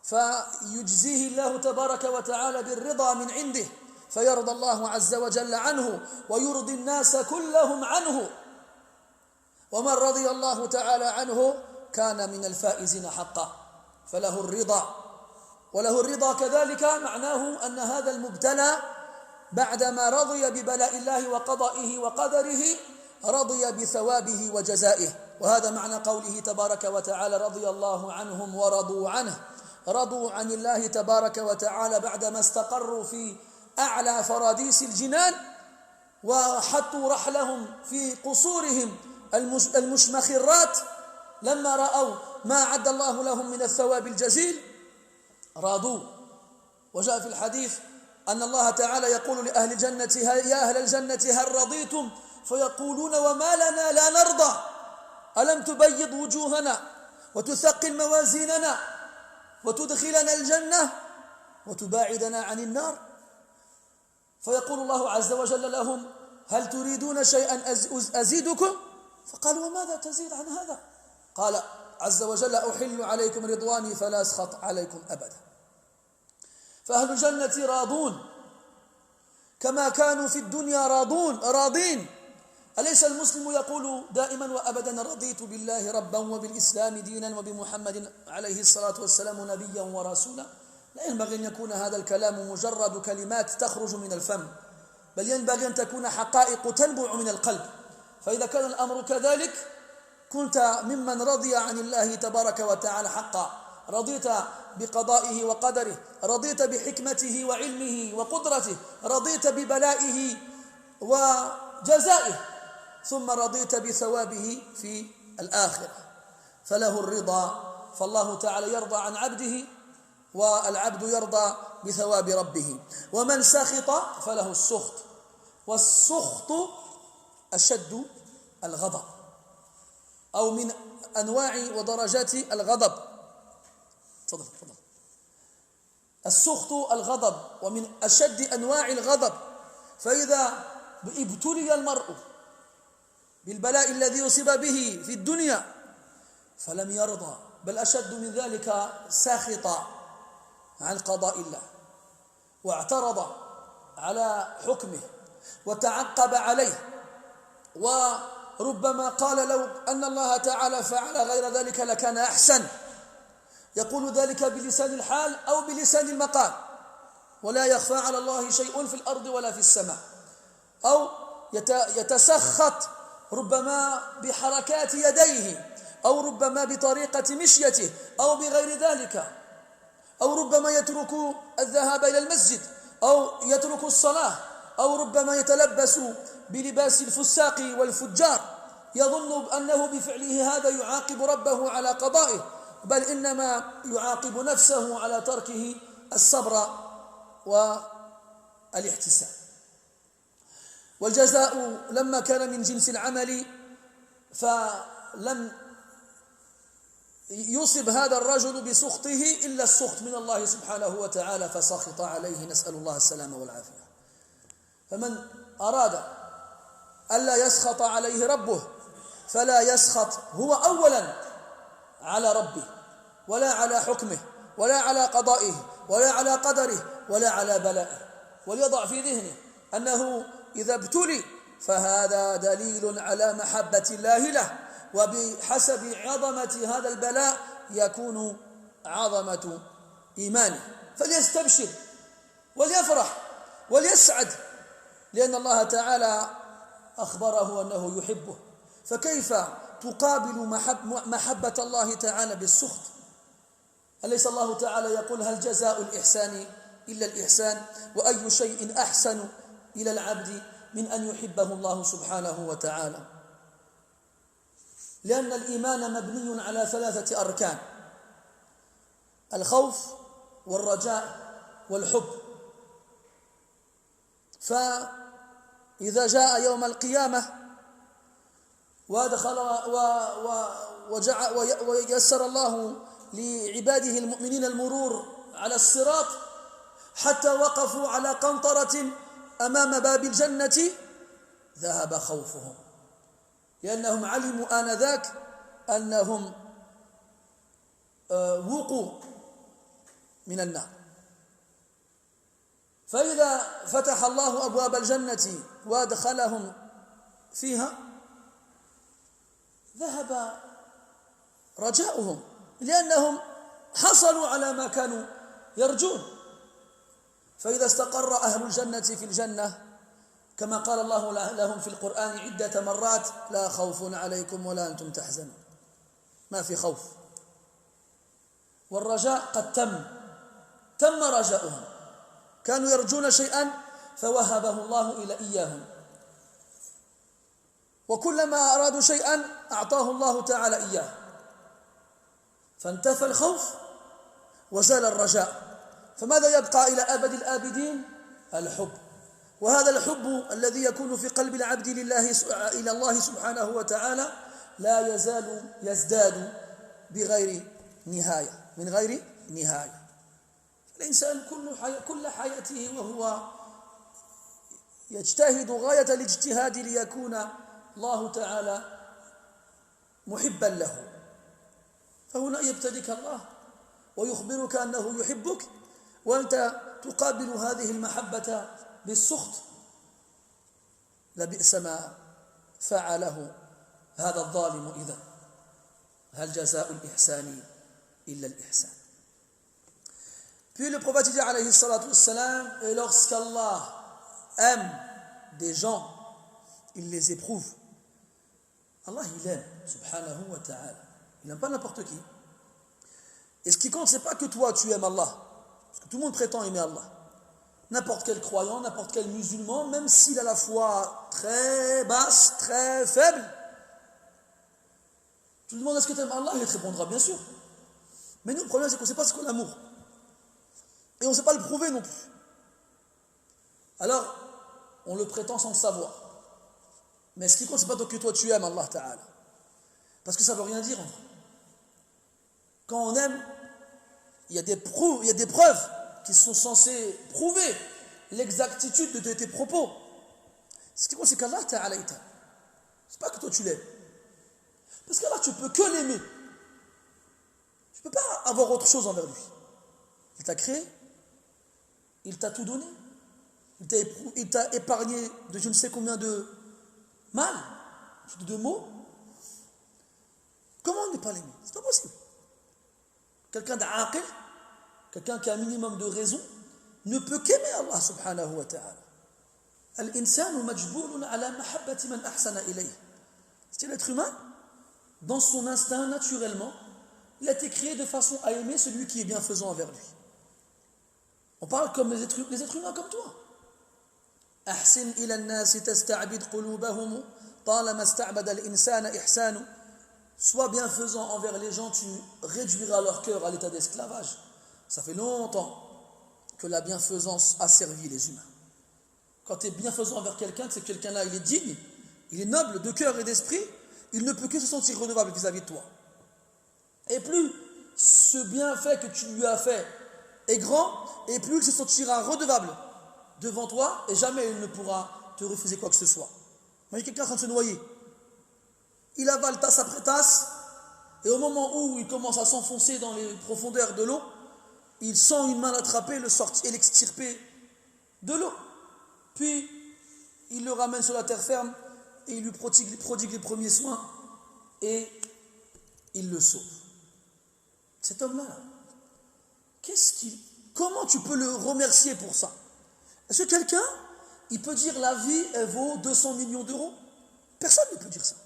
[SPEAKER 1] فيجزيه الله تبارك وتعالى بالرضا من عنده، فيرضى الله عز وجل عنه ويرضي الناس كلهم عنه. ومن رضي الله تعالى عنه كان من الفائزين حقا، فله الرضا. وله الرضا كذلك معناه أن هذا المبتلى بعدما رضي ببلاء الله وقضائه وقدره رضي بثوابه وجزائه. وهذا معنى قوله تبارك وتعالى: رضي الله عنهم ورضوا عنه. رضوا عن الله تبارك وتعالى بعدما استقروا في أعلى فراديس الجنان وحطوا رحلهم في قصورهم المشمخرات، لما رأوا ما عد الله لهم من الثواب الجزيل راضوا. وجاء في الحديث أن الله تعالى يقول لأهل الجنة: يا أهل الجنة هل رضيتم؟ فيقولون: وما لنا لا نرضى، ألم تبيض وجوهنا وتثقل موازيننا وتدخلنا الجنة وتباعدنا عن النار؟ فيقول الله عز وجل لهم: هل تريدون شيئا أزيدكم؟ فقالوا: وماذا تزيد عن هذا؟ قال عز وجل: أحل عليكم رضواني فلا أسخط عليكم أبدا. فأهل الجنة راضون كما كانوا في الدنيا راضين. أليس المسلم يقول دائما وأبدا: رضيت بالله ربا وبالإسلام دينا وبمحمد عليه الصلاة والسلام نبيا ورسولا؟ لا ينبغي أن يكون هذا الكلام مجرد كلمات تخرج من الفم، بل ينبغي أن تكون حقائق تنبع من القلب. فإذا كان الأمر كذلك كنت ممن رضي عن الله تبارك وتعالى حقا، رضيت بقضائه وقدره، رضيت بحكمته وعلمه وقدرته، رضيت ببلائه وجزائه، ثم رضيت بثوابه في الآخرة، فله الرضا. فالله تعالى يرضى عن عبده والعبد يرضى بثواب ربه ومن سخط فله السخط والسخط أشد الغضب أو من أنواع ودرجات الغضب. تفضل. السخط الغضب ومن أشد أنواع الغضب. فإذا ابتلي المرء بالبلاء الذي يصيب به في الدنيا فلم يرضى، بل أشد من ذلك ساخط عن قضاء الله واعترض على حكمه وتعقب عليه، وربما قال لو أن الله تعالى فعل غير ذلك لكان أحسن. يقول ذلك بلسان الحال أو بلسان المقال، ولا يخفى على الله شيء في الأرض ولا في السماء. أو يتسخط ربما بحركات يديه، أو ربما بطريقة مشيته، أو بغير ذلك، أو ربما يترك الذهاب إلى المسجد، أو يترك الصلاة، أو ربما يتلبس بلباس الفساق والفجار يظن أنه بفعله هذا يعاقب ربه على قضائه، بل إنما يعاقب نفسه على تركه الصبر والاحتساب. والجزاء لما كان من جنس العمل فلم يصب هذا الرجل بسخطه إلا السخط من الله سبحانه وتعالى فسخط عليه، نسأل الله السلامة والعافية. فمن أراد ألا يسخط عليه ربه فلا يسخط هو أولا على ربه ولا على حكمه ولا على قضائه ولا على قدره ولا على بلائه، وليضع في ذهنه أنه إذا ابتلي فهذا دليل على محبة الله له، وبحسب عظمة هذا البلاء يكون عظمة إيمانه، فليستبشر وليفرح وليسعد، لأن الله تعالى أخبره أنه يحبه. فكيف تقابل محبة الله تعالى بالسخط؟ أليس الله تعالى يقول هل جزاء الإحسان إلا الإحسان؟ وأي شيء أحسن إلى العبد من أن يحبه الله سبحانه وتعالى؟ لأن الإيمان مبني على 3 أركان: الخوف والرجاء والحب. فإذا جاء يوم القيامة ويسر الله لعباده المؤمنين المرور على الصراط حتى وقفوا على قنطرة أمام باب الجنة ذهب خوفهم، لأنهم علموا آنذاك أنهم وقوا من النار. فإذا فتح الله أبواب الجنة وادخلهم فيها ذهب رجاؤهم، لأنهم حصلوا على ما كانوا يرجون. فإذا استقر أهل الجنة في الجنة كما قال الله لهم في القرآن عدة مرات: لا خوف عليكم ولا أنتم تحزنون. ما في خوف، والرجاء قد تم رجاؤهم، كانوا يرجون شيئا فوهبه الله إياهم، وكلما أرادوا شيئا أعطاه الله تعالى إياه، فانتفى الخوف وزال الرجاء. فماذا يبقى إلى أبد الآبدين؟ الحب. وهذا الحب الذي يكون في قلب العبد إلى الله سبحانه وتعالى لا يزال يزداد بغير نهاية، من غير نهاية. الإنسان كل حياته وهو يجتهد غاية الاجتهاد ليكون الله تعالى محبا له. فهنا يبتليك الله ويخبرك أنه يحبك، وأنت تقابل هذه المحبة بالسخط. لبئس ما فعله هذا الظالم إذا، هل جزاء الإحسان إلا الإحسان. Puis le prophète dit alayhi salatu wassalam, et lorsqu'Allah aime des gens, il les éprouve. Allah il aime, subhanahu wa ta'ala. Il n'aime pas n'importe qui. Et ce qui compte, c'est pas que toi tu aimes Allah, parce que tout le monde prétend aimer Allah. N'importe quel croyant, n'importe quel musulman, même s'il a la foi très basse, très faible, tu lui demandes est-ce que tu aimes Allah, il te répondra bien sûr. Mais nous, le problème, c'est qu'on ne sait pas ce qu'est l'amour. Et on ne sait pas le prouver non plus. Alors, on le prétend sans le savoir. Mais ce qui compte, ce n'est pas que toi tu aimes Allah Ta'ala. Parce que ça ne veut rien dire en vrai. Quand on aime, il y a des preuves qui sont censées prouver l'exactitude de tes propos. Ce qui compte, c'est qu'Allah Ta'ala il t'aime. C'est pas que toi tu l'aimes. Parce qu'Allah, tu ne peux que l'aimer. Tu ne peux pas avoir autre chose envers lui. Il t'a créé, il t'a tout donné, il t'a épargné de je ne sais combien de mal, de maux. Comment ne pas l'aimer? C'est pas possible. Quelqu'un d'aqil, quelqu'un qui a un minimum de raison, ne peut qu'aimer Allah subhanahu wa ta'ala. Al-insanu majboulun ala mahabbati man ahsana ilayh. C'est l'être humain, dans son instinct, naturellement, il a été créé de façon à aimer celui qui est bienfaisant envers lui. On parle comme les êtres humains comme toi. Ahsin ila an-nasi tasta'bid qulubahum talama ista'bada al-insana ihsanu. Sois bienfaisant envers les gens, tu réduiras leur cœur à l'état d'esclavage. Ça fait longtemps que la bienfaisance a servi les humains. Quand tu es bienfaisant envers quelqu'un, c'est que quelqu'un-là, il est digne, il est noble de cœur et d'esprit, il ne peut que se sentir redevable vis-à-vis de toi. Et plus ce bienfait que tu lui as fait est grand, et plus il se sentira redevable devant toi, et jamais il ne pourra te refuser quoi que ce soit. Voyez quelqu'un en train de se noyer. Il avale tasse après tasse, et au moment où il commence à s'enfoncer dans les profondeurs de l'eau, il sent une main l'attraper, le sortir et l'extirper de l'eau. Puis, il le ramène sur la terre ferme, et il lui prodigue les premiers soins, et il le sauve. Cet homme-là, comment tu peux le remercier pour ça? Est-ce que quelqu'un, il peut dire la vie, elle vaut 200 millions d'euros? Personne ne peut dire ça.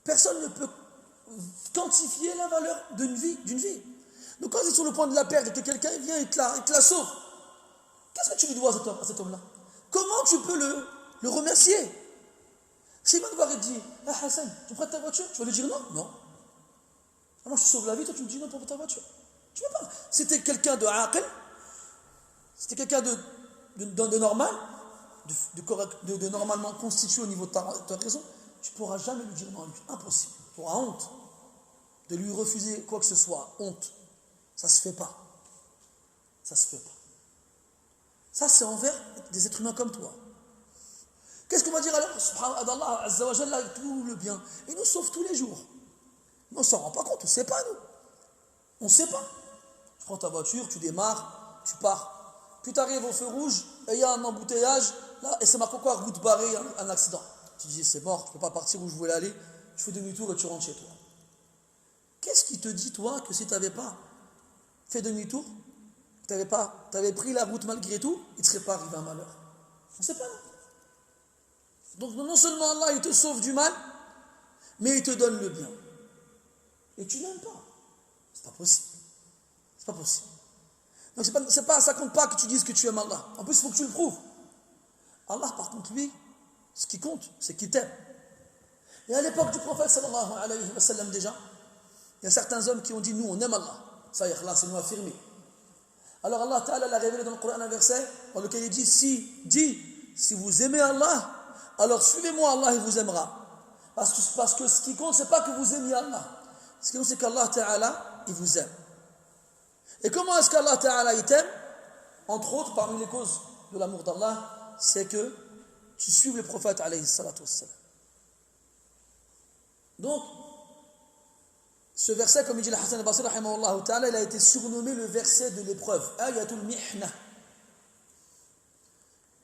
[SPEAKER 1] Personne ne peut quantifier la valeur d'une vie. Donc quand tu es sur le point de la perdre et que quelqu'un vient et te la sauve, qu'est-ce que tu lui dois à cet homme-là? Comment tu peux le remercier? Si il va te dire, ah Hassan, tu prêtes ta voiture? Tu vas lui dire non? Non. Ah, moi je te sauve la vie, toi tu me dis non pour ta voiture. Tu ne peux pas. Si tu es quelqu'un de aql, si tu es quelqu'un de normal, de normalement constitué au niveau de ta raison, tu ne pourras jamais lui dire non à lui. Impossible. Tu auras honte de lui refuser quoi que ce soit. Honte. Ça ne se fait pas. Ça ne se fait pas. Ça, c'est envers des êtres humains comme toi. Qu'est-ce qu'on va dire alors? Subhanallah, Azza wa Jalla, tout le bien. Il nous sauve tous les jours. Mais on ne s'en rend pas compte, on ne sait pas, nous. On ne sait pas. Tu prends ta voiture, tu démarres, tu pars. Puis tu arrives au feu rouge, et il y a un embouteillage, là, et c'est marqué quoi? Route barrée, un accident. Tu dis, c'est mort, je ne peux pas partir où je voulais aller. Tu fais demi-tour et tu rentres chez toi. Qu'est-ce qui te dit, toi, que si tu n'avais pas fait demi-tour, tu avais pris la route malgré tout, il ne te serait pas arrivé un malheur? On ne sait pas, non? Donc non seulement Allah, il te sauve du mal, mais il te donne le bien. Et tu n'aimes pas. C'est pas possible. C'est pas possible. Donc ça compte pas que tu dises que tu aimes Allah. En plus, il faut que tu le prouves. Allah, par contre, lui, ce qui compte, c'est qu'il t'aime. Et à l'époque du prophète, sallallahu alayhi wa sallam, déjà, il y a certains hommes qui ont dit, nous, on aime Allah. Ça y est, là, c'est nous affirmé. Alors Allah Ta'ala l'a révélé dans le Coran un verset dans lequel il dit, si vous aimez Allah, alors suivez-moi, Allah, il vous aimera. Parce que ce qui compte, c'est pas que vous aimiez Allah. Ce qui compte, c'est qu'Allah Ta'ala, il vous aime. Et comment est-ce qu'Allah Ta'ala, il t'aime? Entre autres, parmi les causes de l'amour d'Allah, c'est que tu suives le prophète, alayhi salatu wassalam. Donc, ce verset, comme il dit Hassan al-Basri, rahimahullah ta'ala, il a été surnommé le verset de l'épreuve. Ayatul Mihna.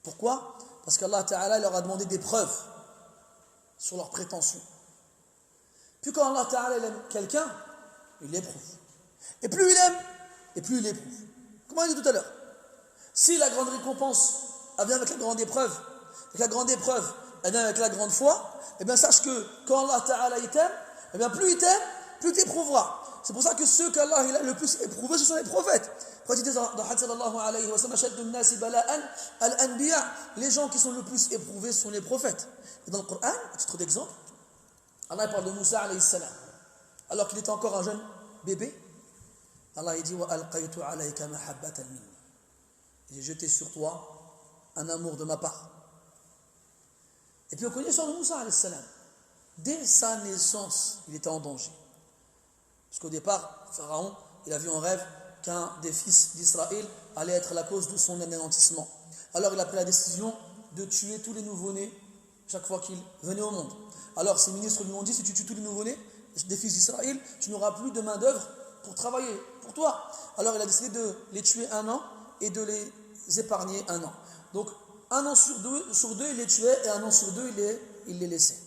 [SPEAKER 1] Pourquoi? Parce qu'Allah Ta'ala leur a demandé des preuves sur leurs prétentions. Puis quand Allah Ta'ala aime quelqu'un, il l'éprouve. Et plus il aime, et plus il l'éprouve. Comment il dit tout à l'heure? Si la grande récompense vient avec la grande épreuve, et que la grande épreuve vient avec la grande foi, eh bien sache que quand Allah Ta'ala il t'aime, eh bien plus il t'aime, plus tu éprouveras. C'est pour ça que ceux qu'Allah il a le plus éprouvés, ce sont les prophètes. Les gens qui sont le plus éprouvés sont les prophètes. Et dans le Coran, à titre d'exemple, Allah parle de Moussa alayhi salam. Alors qu'il était encore un jeune bébé, Allah il dit wa alqaytu alayka mahabbatan minni. J'ai jeté sur toi un amour de ma part. Et puis on connaît l'histoire de Moussa alayhi salam. Dès sa naissance, il était en danger. Parce qu'au départ, Pharaon, il a vu en rêve qu'un des fils d'Israël allait être la cause de son anéantissement. Alors il a pris la décision de tuer tous les nouveau-nés chaque fois qu'ils venaient au monde. Alors ses ministres lui ont dit, si tu tues tous les nouveau-nés des fils d'Israël, tu n'auras plus de main d'œuvre pour travailler pour toi. Alors il a décidé de les tuer un an et de les épargner un an. Donc un an sur deux, il les tuait, et un an sur deux, il les laissait.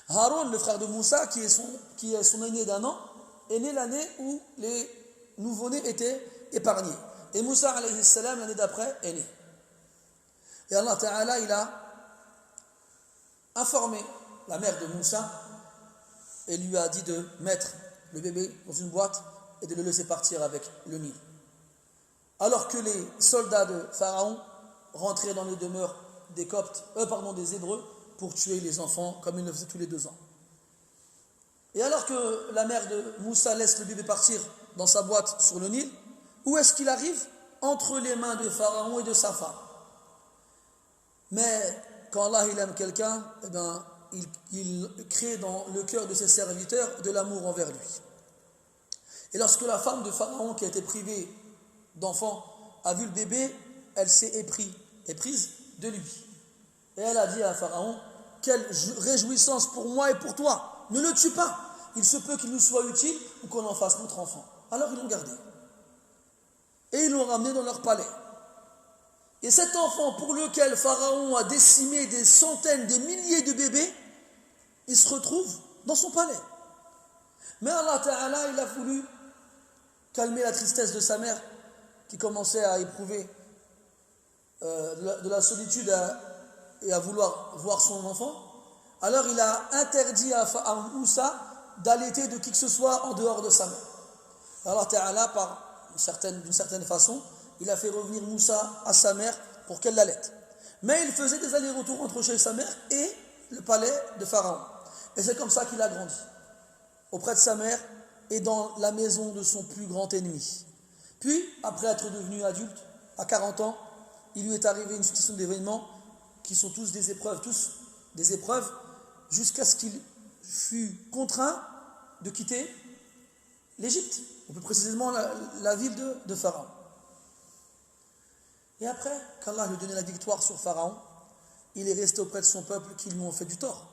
[SPEAKER 1] Haroun, le frère de Moussa, qui est son aîné d'un an, est né l'année où les nouveau-nés étaient épargnés. Et Moussa, alayhi salam, l'année d'après, est né. Et Allah Ta'ala, il a informé la mère de Moussa et lui a dit de mettre le bébé dans une boîte et de le laisser partir avec le Nil. Alors que les soldats de Pharaon rentraient dans les demeures des Hébreux pour tuer les enfants comme ils le faisaient tous les 2 ans. Et alors que la mère de Moussa laisse le bébé partir dans sa boîte sur le Nil, où est-ce qu'il arrive? Entre les mains de Pharaon et de sa femme. Mais quand Allah il aime quelqu'un, eh bien, il crée dans le cœur de ses serviteurs de l'amour envers lui. Et lorsque la femme de Pharaon, qui a été privée d'enfant, a vu le bébé, elle s'est éprise de lui. Et elle a dit à Pharaon, quelle réjouissance pour moi et pour toi, ne le tue pas, il se peut qu'il nous soit utile ou qu'on en fasse notre enfant. Alors ils l'ont gardé. Et ils l'ont ramené dans leur palais. Et cet enfant pour lequel Pharaon a décimé des centaines, des milliers de bébés, il se retrouve dans son palais. Mais Allah Ta'ala, il a voulu calmer la tristesse de sa mère, qui commençait à éprouver de la solitude et à vouloir voir son enfant. Alors il a interdit à Moussa d'allaiter de qui que ce soit en dehors de sa mère. Allah Ta'ala, d'une certaine façon, il a fait revenir Moussa à sa mère pour qu'elle l'allaite. Mais il faisait des allers-retours entre chez sa mère et le palais de Pharaon. Et c'est comme ça qu'il a grandi, auprès de sa mère et dans la maison de son plus grand ennemi. Puis, après être devenu adulte, à 40 ans, il lui est arrivé une succession d'événements qui sont tous des épreuves, jusqu'à ce qu'il fût contraint de quitter l'Égypte, ou plus précisément la ville de Pharaon. Et après qu'Allah lui donnait la victoire sur Pharaon, il est resté auprès de son peuple qui lui ont fait du tort.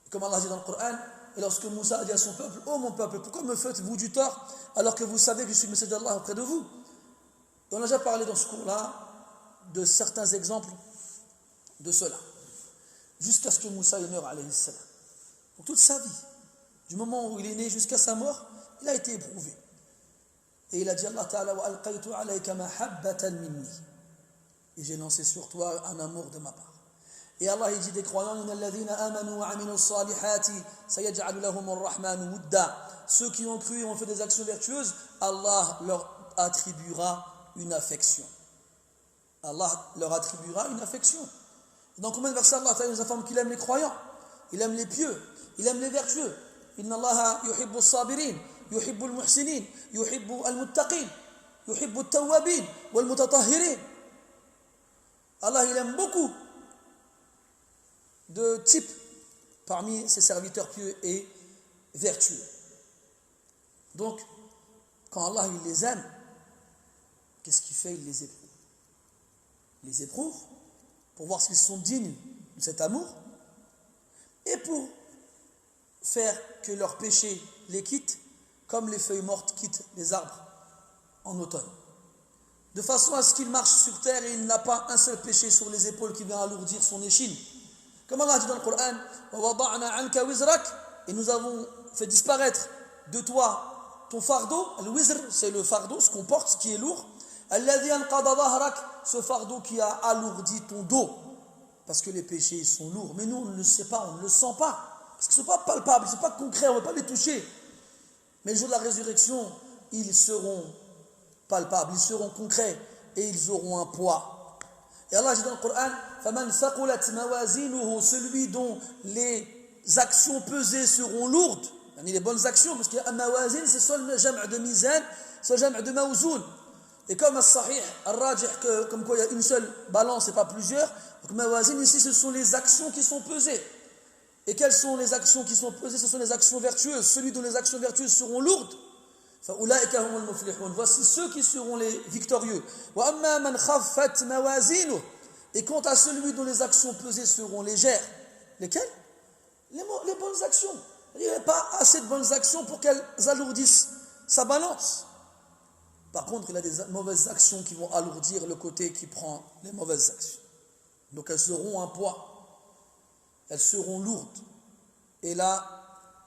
[SPEAKER 1] Et comme Allah dit dans le Coran, et lorsque Moussa a dit à son peuple, « Oh mon peuple, pourquoi me faites-vous du tort alors que vous savez que je suis le messager d'Allah auprès de vous ?» Et on a déjà parlé dans ce cours-là de certains exemples de cela, jusqu'à ce que Moussa meure, alayhi salam. Pour toute sa vie, du moment où il est né jusqu'à sa mort, il a été éprouvé. Et il a dit Allah Ta'ala, wa alqaytu alayka mahabbatan minni. Et j'ai lancé sur toi un amour de ma part. Et Allah il dit des croyants, innal ladhina amanu wa amilus salihati sayaj'alu lahumur rahmanu wudda. Ceux qui ont cru et ont fait des actions vertueuses, Allah leur attribuera une affection. Allah leur attribuera une affection. Dans combien de versets Allah Ta'ala nous informe qu'il aime les croyants, il aime les pieux, il aime les vertueux. Inna Allah yuhibbu as-sabirin, yuhibbu al-muhsinin, yuhibbu al-muttaqin, yuhibbu at-tawwabin wal-mutatahhirin. Allah il aime beaucoup de types parmi ses serviteurs pieux et vertueux. Donc, quand Allah il les aime, qu'est-ce qu'il fait? Il les éprouve. Il les éprouve pour voir s'ils sont dignes de cet amour et pour faire que leurs péchés les quittent comme les feuilles mortes quittent les arbres en automne. De façon à ce qu'il marche sur terre et il n'a pas un seul péché sur les épaules qui vient alourdir son échine. Comme Allah dit dans le Coran, et nous avons fait disparaître de toi ton fardeau. Al-wizr, c'est le fardeau, ce qu'on porte, ce qui est lourd. Ce fardeau qui a alourdi ton dos. Parce que les péchés sont lourds. Mais nous, on ne le sait pas, on ne le sent pas. Parce que ce n'est pas palpable, ce n'est pas concret, on ne va pas les toucher. Mais le jour de la résurrection, ils seront palpables, ils seront concrets et ils auront un poids. Et Allah dit dans le Coran, فَمَنْ ثَقُلَتْ مَوَازِينُهُ, celui dont les actions pesées seront lourdes, les bonnes actions, parce qu'il y a un mawazin, c'est soit le jam' de mizan, soit le jam' de mawzoun. Et comme as-sahih, al-rajih, comme quoi il y a une seule balance et pas plusieurs, donc mawazin ici ce sont les actions qui sont pesées. Et quelles sont les actions qui sont pesées? Ce sont les actions vertueuses. Celui dont les actions vertueuses seront lourdes, فَأُولَٰئِكَ هُمُ الْمُفْلِحُونَ. Voici ceux qui seront les victorieux. وَأَمَّا مَنْ خَفَّتْ مَوَازِينُهُ. Et quant à celui dont les actions pesées seront légères, lesquelles? Les bonnes actions. Il n'y a pas assez de bonnes actions pour qu'elles alourdissent sa balance. Par contre, il y a des mauvaises actions qui vont alourdir le côté qui prend les mauvaises actions. Donc elles seront un poids. Elles seront lourdes. Et là,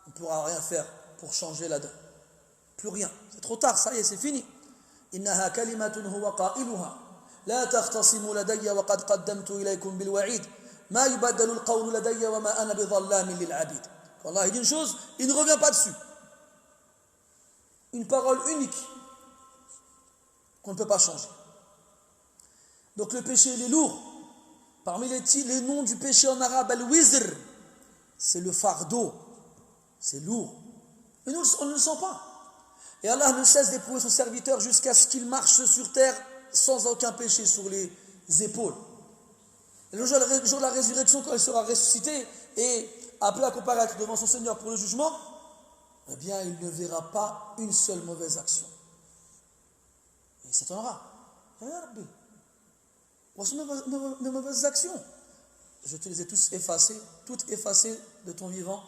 [SPEAKER 1] on ne pourra rien faire pour changer la donne. Plus rien. C'est trop tard, ça y est, c'est fini. إنها كلمة هو قائلها لا تختصموا لدي وقد قدمت إليكم بالوعيد ما يبدل القول لدي وما أنا بظلام للعبيد. Quand Allah dit une chose, il ne revient pas dessus. Une parole unique qu'on ne peut pas changer. Donc le péché, il est lourd. Parmi les noms du péché en arabe, al-wizr, c'est le fardeau. C'est lourd. Et nous, on ne le sent pas. Et Allah ne cesse d'éprouver son serviteur jusqu'à ce qu'il marche sur terre sans aucun péché sur les épaules. Et le jour de la résurrection, quand il sera ressuscité et appelé à comparaître devant son Seigneur pour le jugement, eh bien, il ne verra pas une seule mauvaise action. Et il s'étonnera. Voici mes mauvaises actions. Je te les ai toutes effacées de ton vivant,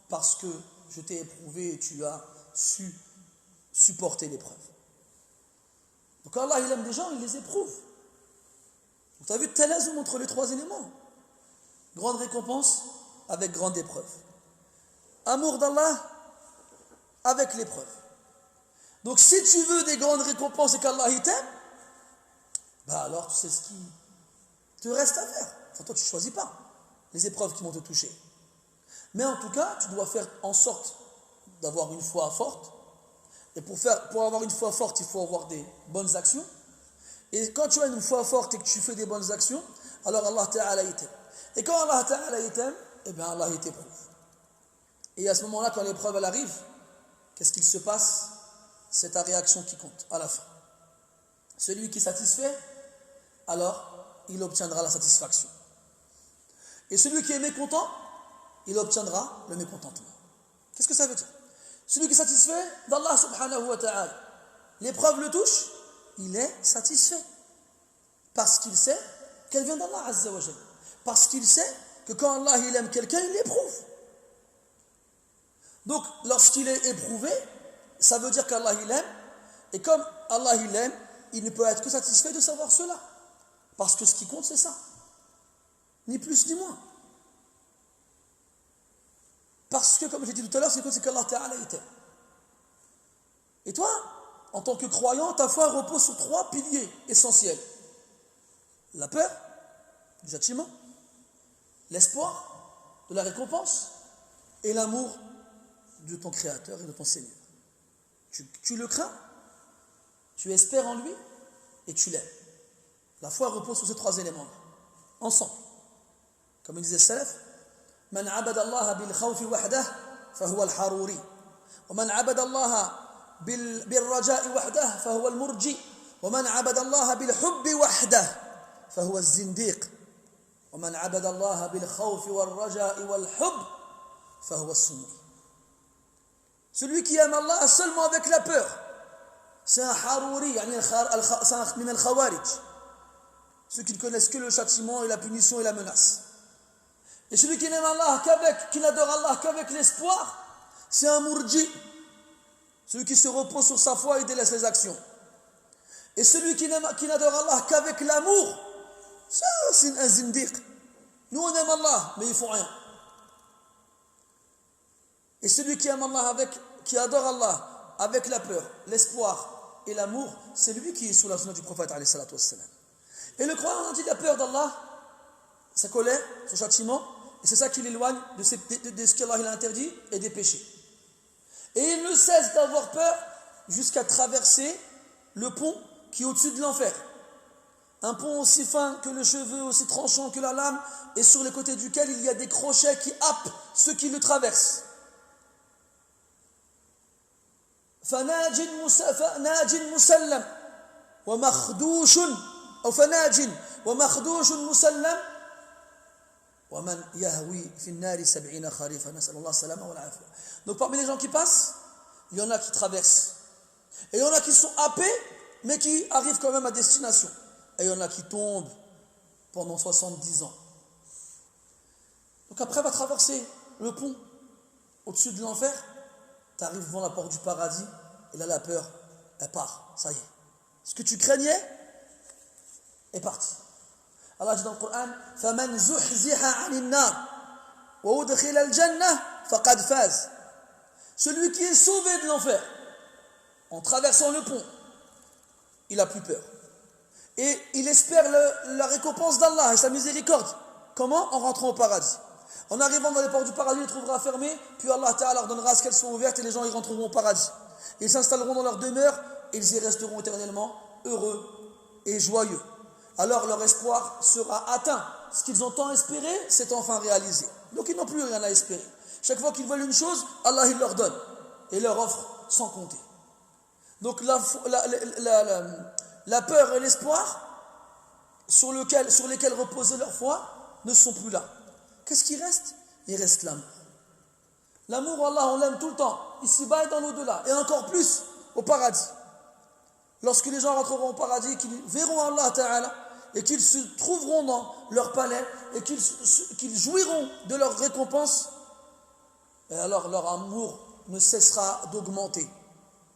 [SPEAKER 1] parce que je t'ai éprouvé et tu as su supporter l'épreuve. Donc quand Allah il aime des gens, il les éprouve. Donc tu as vu Talazum entre les trois éléments. Grande récompense avec grande épreuve. Amour d'Allah avec l'épreuve. Donc si tu veux des grandes récompenses et qu'Allah il t'aime, bah alors tu sais ce qui te reste à faire. Enfin toi tu ne choisis pas les épreuves qui vont te toucher. Mais en tout cas, tu dois faire en sorte d'avoir une foi forte. Et pour avoir une foi forte, il faut avoir des bonnes actions. Et quand tu as une foi forte et que tu fais des bonnes actions, alors Allah Ta'ala il t'aime. Et quand Allah Ta'ala il t'aime, eh bien Allah il t'éprouve. Et à ce moment-là, quand l'épreuve elle arrive, qu'est-ce qu'il se passe? C'est ta réaction qui compte à la fin. Celui qui est satisfait, alors il obtiendra la satisfaction. Et celui qui est mécontent, il obtiendra le mécontentement. Qu'est-ce que ça veut dire? Celui qui est satisfait d'Allah subhanahu wa ta'ala, l'épreuve le touche, il est satisfait. Parce qu'il sait qu'elle vient d'Allah azza wa jalla. Parce qu'il sait que quand Allah il aime quelqu'un, il l'éprouve. Donc lorsqu'il est éprouvé, ça veut dire qu'Allah il aime. Et comme Allah il aime, il ne peut être que satisfait de savoir cela. Parce que ce qui compte c'est ça. Ni plus ni moins. Parce que, comme j'ai dit tout à l'heure, c'est qu'Allah Ta'ala t'aime. Et toi, en tant que croyant, ta foi repose sur trois piliers essentiels. La peur du châtiment, l'espoir de la récompense et l'amour de ton Créateur et de ton Seigneur. Tu le crains, tu espères en lui et tu l'aimes. La foi repose sur ces trois éléments-là, ensemble. Comme il disait Salaf, من عبد الله بالخوف وحده فهو الحروري ومن عبد الله بالرجاء وحده فهو المرجي ومن عبد الله بالحب وحده فهو الزنديق ومن عبد الله بالخوف والرجاء والحب فهو السني. Celui qui aime Allah seulement avec la peur, c'est un haruri, c'est un min al-khawarij, ceux qui ne connaissent que le châtiment et la punition et la menace. Et celui qui n'aime Allah qui n'adore Allah qu'avec l'espoir, c'est un murji, celui qui se repose sur sa foi et délaisse les actions. Et celui qui n'adore Allah qu'avec l'amour, c'est un zindiq. Nous on aime Allah, mais ils font rien. Et celui qui aime Allah qui adore Allah avec la peur, l'espoir et l'amour, c'est lui qui est sous la sunna du prophète alayhi salatu wassalam. Et le croyant, on dit la peur d'Allah, sa colère, son châtiment, et c'est ça qui l'éloigne de ce qu'Allah a interdit et des péchés. Et il ne cesse d'avoir peur jusqu'à traverser le pont qui est au-dessus de l'enfer. Un pont aussi fin que le cheveu, aussi tranchant que la lame, et sur les côtés duquel il y a des crochets qui happent ceux qui le traversent. فناج مسلم ومخدوش أو فناج ومخدوش مسلم ومن يهوي في النار 70 خريفا نسأل الله السلامة والعافية. Donc parmi les gens qui passent, il y en a qui traversent. Et il y en a qui sont happés, mais qui arrivent quand même à destination. Et il y en a qui tombent pendant 70 ans. Donc après, va traverser le pont au-dessus de l'enfer. Tu arrives devant la porte du paradis. Et là, la peur, elle part. Ça y est. Ce que tu craignais est parti. Allah dit dans le Coran فَمَنْ زُحْزِحَ عَنِ النَّارِ وَأُدْخِلَ الْجَنَّةِ فَقَدْ فَازَ. Celui qui est sauvé de l'enfer en traversant le pont, il n'a plus peur. Et il espère la récompense d'Allah et sa miséricorde. Comment? En rentrant au paradis. En arrivant dans les portes du paradis, il les trouvera fermées, puis Allah Ta'ala leur donnera à ce qu'elles soient ouvertes et les gens y rentreront au paradis. Ils s'installeront dans leur demeure et ils y resteront éternellement heureux et joyeux. Alors leur espoir sera atteint. Ce qu'ils ont tant espéré, c'est enfin réalisé. Donc ils n'ont plus rien à espérer. Chaque fois qu'ils veulent une chose, Allah il leur donne et leur offre sans compter. Donc la peur et l'espoir sur lesquels reposer leur foi ne sont plus là. Qu'est-ce qui reste? Il reste l'amour. L'amour, Allah, on l'aime tout le temps, ici-bas et dans l'au-delà, et encore plus au paradis. Lorsque les gens rentreront au paradis, qu'ils verront Allah Ta'ala, et qu'ils se trouveront dans leur palais, et qu'ils jouiront de leur récompense, et alors leur amour ne cessera d'augmenter,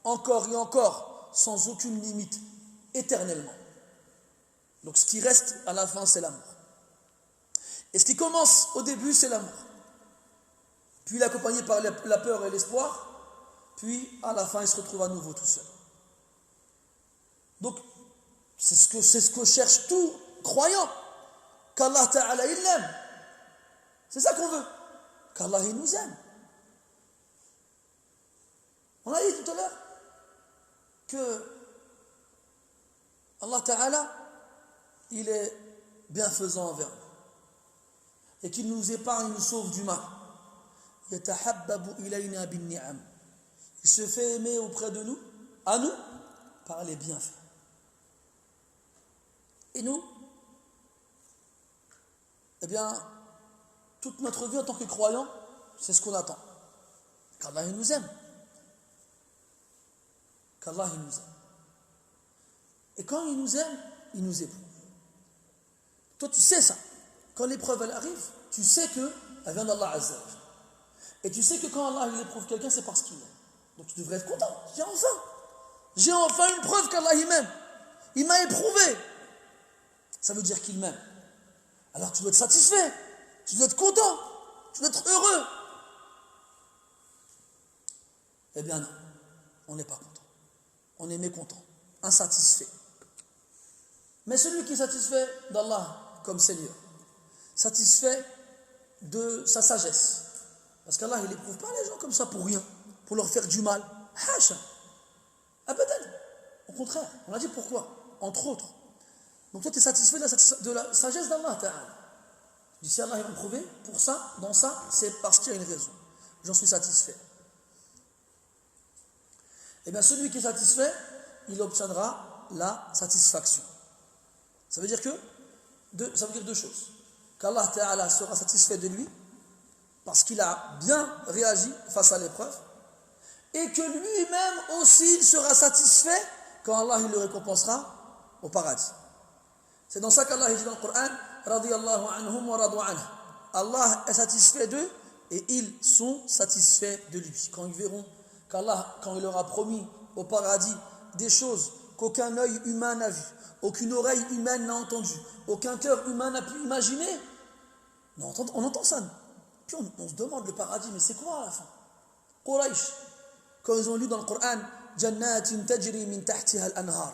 [SPEAKER 1] encore et encore, sans aucune limite, éternellement. Donc ce qui reste à la fin, c'est l'amour. Et ce qui commence au début, c'est l'amour. Puis il est accompagné par la peur et l'espoir, puis à la fin, il se retrouve à nouveau tout seul. Donc, c'est ce que cherche tout croyant, qu'Allah Ta'ala, il l'aime. C'est ça qu'on veut, qu'Allah, il nous aime. On a dit tout à l'heure que Allah Ta'ala, il est bienfaisant envers nous et qu'il nous épargne, il nous sauve du mal. Il se fait aimer auprès de nous, à nous, par les bienfaits. Et nous, eh bien, toute notre vie en tant que croyants, c'est ce qu'on attend. Qu'Allah il nous aime. Qu'Allah il nous aime. Et quand il nous aime, il nous éprouve. Toi, tu sais ça. Quand l'épreuve elle arrive, tu sais qu'elle vient d'Allah Azza wa Jalla. Et tu sais que quand Allah il éprouve quelqu'un, c'est parce qu'il aime. Donc tu devrais être content. J'ai enfin une preuve qu'Allah il m'aime. Il m'a éprouvé. Ça veut dire qu'il m'aime. Alors tu dois être satisfait. Tu dois être content. Tu dois être heureux. Eh bien non. On n'est pas content. On est mécontent. Insatisfait. Mais celui qui est satisfait d'Allah comme Seigneur, satisfait de sa sagesse. Parce qu'Allah, il n'éprouve pas les gens comme ça pour rien, pour leur faire du mal. Hasha. Abadan. Au contraire, on a dit pourquoi. Entre autres. Donc toi, tu es satisfait de la sagesse d'Allah Ta'ala. Tu dis, si Allah va me prouver, pour ça, dans ça, c'est parce qu'il y a une raison. J'en suis satisfait. Eh bien, celui qui est satisfait, il obtiendra la satisfaction. Ça veut dire deux choses. Qu'Allah Ta'ala sera satisfait de lui, parce qu'il a bien réagi face à l'épreuve, et que lui-même aussi sera satisfait quand Allah il le récompensera au paradis. C'est dans ça qu'Allah dit dans le Coran, radiyallahu anhum wa radu anhu. Allah est satisfait d'eux et ils sont satisfaits de lui. Quand ils verront qu'Allah, quand il leur a promis au paradis des choses qu'aucun œil humain n'a vues, aucune oreille humaine n'a entendu, aucun cœur humain n'a pu imaginer. On entend ça. Puis on se demande le paradis, mais c'est quoi à la fin? Quraysh, quand ils ont lu dans le Coran, Jannatin tajri min tahtiha al-anhar,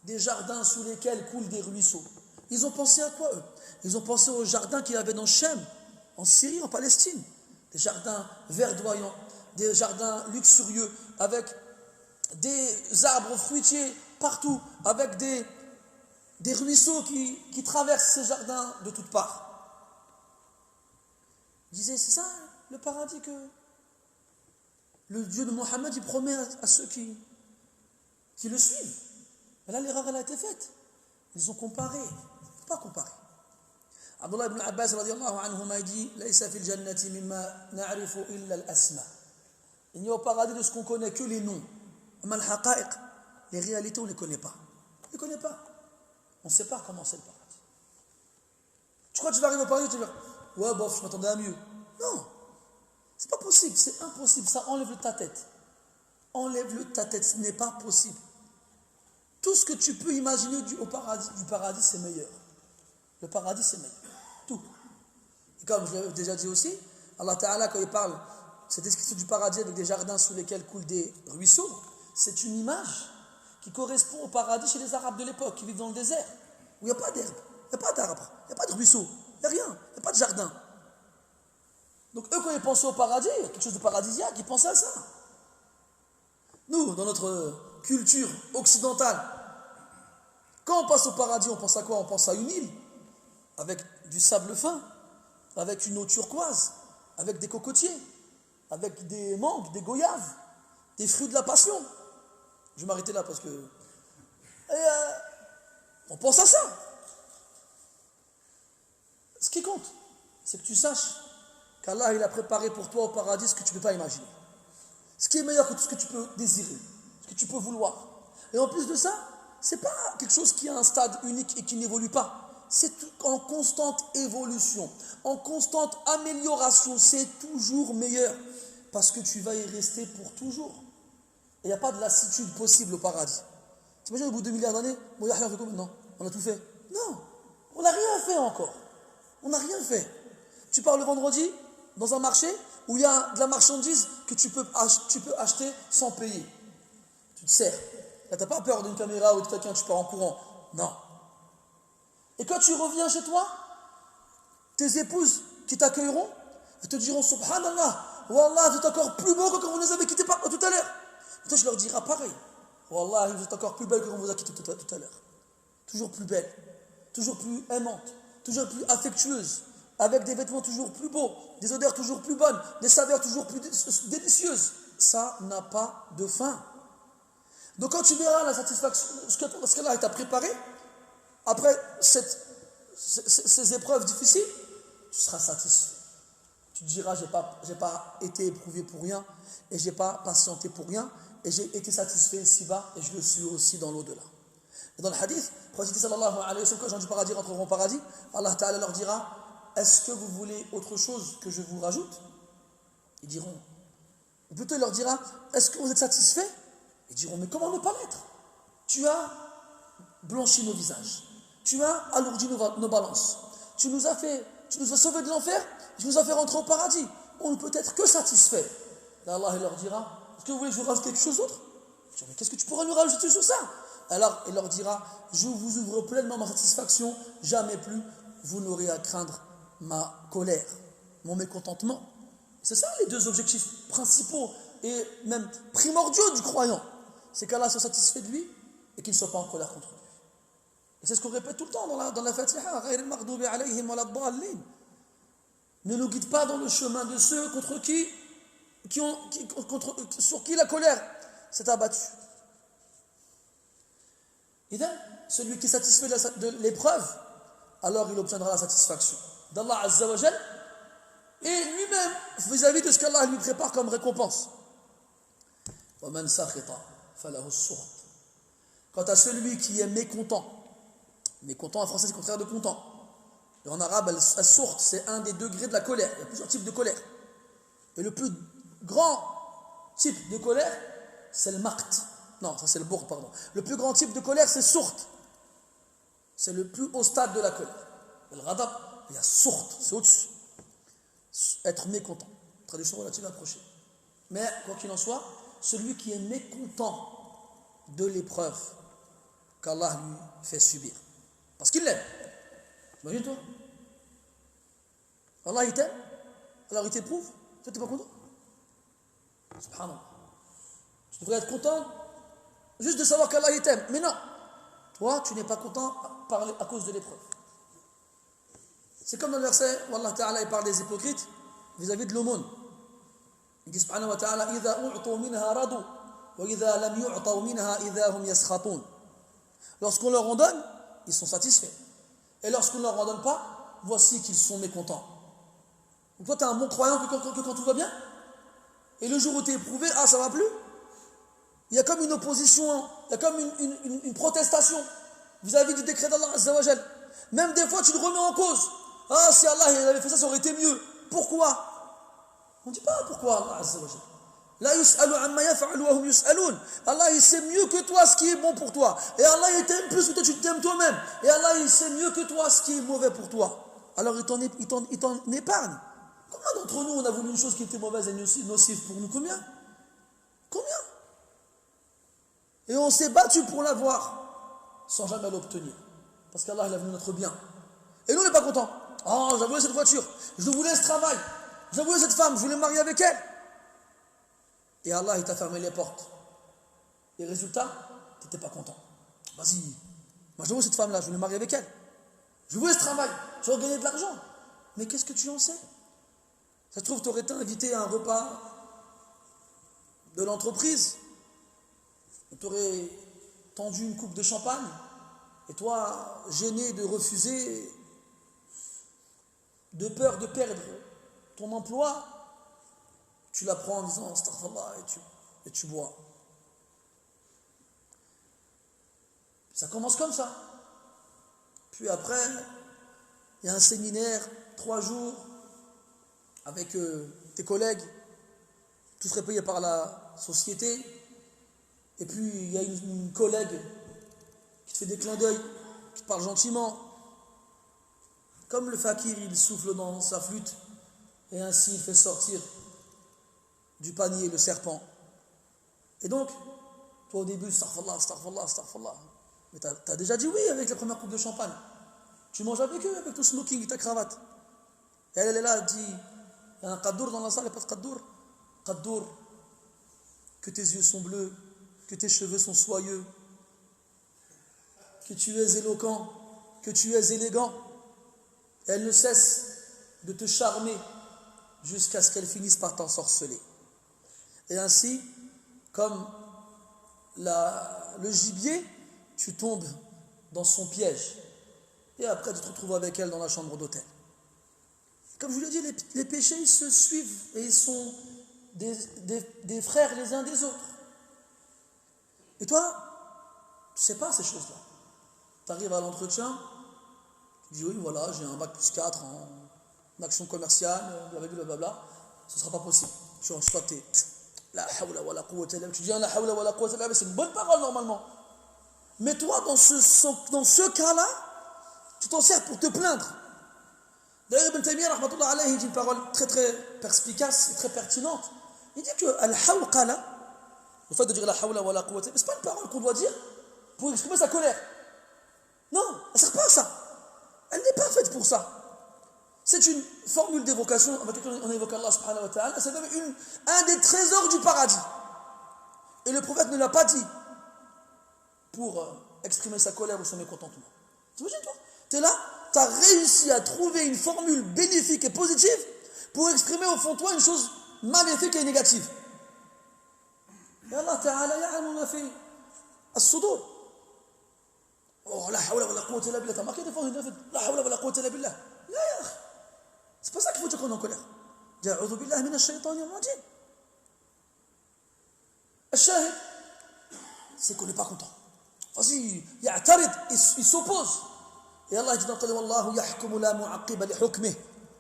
[SPEAKER 1] des jardins sous lesquels coulent des ruisseaux. Ils ont pensé à quoi eux? Ils ont pensé aux jardins qu'il y avait dans Shem, en Syrie, en Palestine. Des jardins verdoyants, des jardins luxurieux, avec des arbres fruitiers partout, avec des ruisseaux qui traversent ces jardins de toutes parts. Il disait, c'est ça le paradis que le Dieu de Mohammed il promet à ceux qui le suivent. Et là, l'erreur, elle a été faite. Ils ont comparé. Il ne faut pas comparer. Abdullah ibn Abbas radiallahu anhuma dit Laysa fil jannati mimma na'rifu illa al-asma. Il n'y a au paradis de ce qu'on connaît que les noms. Amma al-haqa'iq, les réalités, on ne les connaît pas. On ne les connaît pas. On ne sait pas comment c'est le paradis. Tu crois que tu vas arriver au paradis, tu vas dire ouais, bof, je m'attendais à mieux. Non, c'est pas possible, c'est impossible. Ça, enlève-le de ta tête. Enlève-le de ta tête, ce n'est pas possible. Tout ce que tu peux imaginer du paradis, c'est meilleur. Le paradis, c'est meilleur. Tout. Et comme je l'ai déjà dit aussi, Allah Ta'ala, quand il parle, cette description du paradis avec des jardins sous lesquels coulent des ruisseaux, c'est une image qui correspond au paradis chez les Arabes de l'époque, qui vivent dans le désert, où il n'y a pas d'herbe, il n'y a pas d'arbre, il n'y a pas de ruisseau, il n'y a rien, il n'y a pas de jardin. Donc eux, quand ils pensaient au paradis, quelque chose de paradisiaque, ils pensaient à ça. Nous, dans notre culture occidentale, quand on passe au paradis, on pense à quoi? On pense à une île, avec du sable fin, avec une eau turquoise, avec des cocotiers, avec des mangues, des goyaves, des fruits de la passion. Je vais m'arrêter là parce que... on pense à ça. Ce qui compte, c'est que tu saches qu'Allah il a préparé pour toi au paradis ce que tu ne peux pas imaginer. Ce qui est meilleur que tout ce que tu peux désirer, ce que tu peux vouloir. Et en plus de ça, ce n'est pas quelque chose qui a un stade unique et qui n'évolue pas. C'est en constante évolution, en constante amélioration. C'est toujours meilleur parce que tu vas y rester pour toujours. Et il n'y a pas de lassitude possible au paradis. T'imagines au bout de 2 milliards d'années, bon, on fait quoi maintenant? On a tout fait? Non, on n'a rien fait encore. On n'a rien fait. Tu pars le vendredi dans un marché où il y a de la marchandise que tu peux acheter sans payer. Tu te sers. Là, tu n'as pas peur d'une caméra ou de quelqu'un, tu pars en courant. Non. Et quand tu reviens chez toi, tes épouses qui t'accueilleront, elles te diront Subhanallah, Wallah, vous êtes encore plus beau que quand vous nous avez quittés tout à l'heure. Et toi, je leur dirai pareil. Wallah, vous êtes encore plus belle que quand on vous a quittés tout à l'heure. Toujours plus belle, toujours plus aimante, toujours plus affectueuse, avec des vêtements toujours plus beaux, des odeurs toujours plus bonnes, des saveurs toujours plus délicieuses. Ça n'a pas de fin. Donc quand tu verras la satisfaction, ce qu'Allah t'a préparé, après ces épreuves difficiles, tu seras satisfait. Tu te diras, j'ai pas été éprouvé pour rien, et j'ai pas patienté pour rien, et j'ai été satisfait ici-bas, et je le suis aussi dans l'au-delà. Et dans le hadith, le prophète sallallahu alayhi wa sallam, quand les gens du paradis rentreront au paradis, Allah Ta'ala leur dira, est-ce que vous voulez autre chose que je vous rajoute? Ils diront, ou plutôt il leur dira, est-ce que vous êtes satisfaits? Ils diront, mais comment ne pas l'être? Tu as blanchi nos visages, tu as alourdi nos balances, tu nous as sauvés de l'enfer, tu nous as fait rentrer au paradis. On ne peut être que satisfait. Là, Allah il leur dira, est-ce que vous voulez que je vous rajoute quelque chose d'autre? Ils diront, mais qu'est-ce que tu pourrais nous rajouter sur ça? Alors il leur dira, je vous ouvre pleinement ma satisfaction, jamais plus vous n'aurez à craindre ma colère, mon mécontentement. C'est ça les deux objectifs principaux et même primordiaux du croyant. C'est qu'Allah soit satisfait de lui et qu'il ne soit pas en colère contre lui. Et c'est ce qu'on répète tout le temps dans la Fatiha. Ne nous guide pas dans le chemin de ceux sur qui la colère s'est abattue. Et donc, celui qui est satisfait de l'épreuve, alors il obtiendra la satisfaction d'Allah Azza wa Jal et lui-même vis-à-vis de ce qu'Allah lui prépare comme récompense. Quant à celui qui est mécontent en français c'est le contraire de content. Et en arabe, as-sukht, c'est un des degrés de la colère. Il y a plusieurs types de colère. Et le plus grand type de colère, c'est le maqt. Non, ça c'est le bourg, pardon. Le plus grand type de colère, c'est sukht. C'est le plus haut stade de la colère. Et le ghadab, il y a sukht, c'est au-dessus. Être mécontent. Traduction relative approchée. Mais, quoi qu'il en soit, celui qui est mécontent de l'épreuve qu'Allah lui fait subir. Parce qu'il l'aime. Imagine-toi. Allah il t'aime, alors il t'éprouve, toi tu n'es pas content. Subhanallah. Tu devrais être content juste de savoir qu'Allah il t'aime. Mais non, toi tu n'es pas content à cause de l'épreuve. C'est comme dans le verset où Allah Ta'ala il parle des hypocrites vis-à-vis de l'aumône. Il dit subhanahu wa ta'ala إِذَا أُعْطُوا مِنْهَا رَضُوا وَإِذَا لَمْ يُعْطَوْا مِنْهَا إِذَا هُمْ يَسْخَطُونَ. Lorsqu'on leur en donne, ils sont satisfaits. Et lorsqu'on ne leur en donne pas, voici qu'ils sont mécontents. Donc toi, tu es un bon croyant que quand tout va bien. Et le jour où tu es éprouvé, ah, ça va plus. Il y a comme une opposition, il y a comme une protestation vis-à-vis du décret d'Allah Azza wa Jal. Même des fois, tu te remets en cause. Ah, si Allah il avait fait ça, ça aurait été mieux. Pourquoi? On ne dit pas pourquoi Allah Azza wa Jal. La yus'alu amma yaf'alu wa hum yus'alun. Allah il sait mieux que toi ce qui est bon pour toi. Et Allah il t'aime plus que toi tu t'aimes toi-même. Et Allah il sait mieux que toi ce qui est mauvais pour toi. Alors il t'en épargne. Combien d'entre nous on a voulu une chose qui était mauvaise et nocive pour nous? Combien? Et on s'est battu pour l'avoir sans jamais l'obtenir. Parce qu'Allah il a voulu notre bien. Et nous on n'est pas contents. Oh, j'ai voulu cette voiture, je voulais ce travail, j'ai voulu cette femme, je voulais me marier avec elle. Et Allah il t'a fermé les portes. Et résultat, tu n'étais pas content. Vas-y, moi je veux cette femme-là, je veux me marier avec elle. Je veux ce travail, je veux gagner de l'argent. Mais qu'est-ce que tu en sais? Ça se trouve, tu aurais été invité à un repas de l'entreprise. On t'aurait tendu une coupe de champagne. Et toi, gêné de refuser, de peur de perdre ton emploi, tu la prends en disant astaghfirullah et tu bois. Ça commence comme ça. Puis après, il y a un séminaire, 3 jours, avec tes collègues, tout serait payé par la société. Et puis il y a une collègue qui te fait des clins d'œil, qui te parle gentiment. Comme le fakir, il souffle dans sa flûte, et ainsi il fait sortir du panier le serpent. Et donc, toi au début, astaghfirullah. Mais t'as déjà dit oui avec la première coupe de champagne. Tu manges avec eux, avec ton smoking et ta cravate. Et elle est là, elle dit, il y a un qaddour dans la salle, il n'y a pas de qaddour. Qaddour, que tes yeux sont bleus, que tes cheveux sont soyeux, que tu es éloquent, que tu es élégant. Et elle ne cesse de te charmer jusqu'à ce qu'elle finisse par t'ensorceler. Et ainsi, comme le gibier, tu tombes dans son piège. Et après, tu te retrouves avec elle dans la chambre d'hôtel. Comme je vous l'ai dit, les péchés, ils se suivent et ils sont des frères les uns des autres. Et toi, tu ne sais pas ces choses-là. Tu arrives à l'entretien, tu dis oui, voilà, j'ai un bac plus 4 en action commerciale, blablabla. Ce ne sera pas possible. Tu reçois tes la hawla wa la quwwata illa billah. Tu dis la hawla wa la quwwata illa billah, c'est une bonne parole normalement. Mais toi, dans ce cas-là, tu t'en sers pour te plaindre. D'ailleurs, Ibn Taymiyyah, rahmatullah alayhi, dit une parole très très perspicace et très pertinente. Il dit que al-hawqala, le fait de dire la hawla wa la quwwata, c'est pas une parole qu'on doit dire pour exprimer sa colère. Non, elle ne sert pas à ça. Elle n'est pas faite pour ça. C'est une formule d'évocation avec laquelle on évoque Allah subhanahu wa ta'ala. C'est même un des trésors du paradis. Et le prophète ne l'a pas dit pour exprimer sa colère ou son mécontentement. T'imagines toi? Tu es là, tu as réussi à trouver une formule bénéfique et positive pour exprimer au fond de toi une chose maléfique et négative. Et Allah ta'ala ya'lamu ma fi as-sudur. Oh la hawla wa la quwwata illa billah. T'as marqué des fois la hawla wa la quwwata illa billah. La ya akhi. C'est pas ça qu'il faut dire qu'on est en colère. Ja'udhu billahi minash shaytanir rajim. Al-shahid, c'est qu'on n'est pas content. Vas-y, ya'tarid, il s'oppose. Et Allah dit dans le Coran, Wallahu yahkumu la mu'aqqiba li hukmih.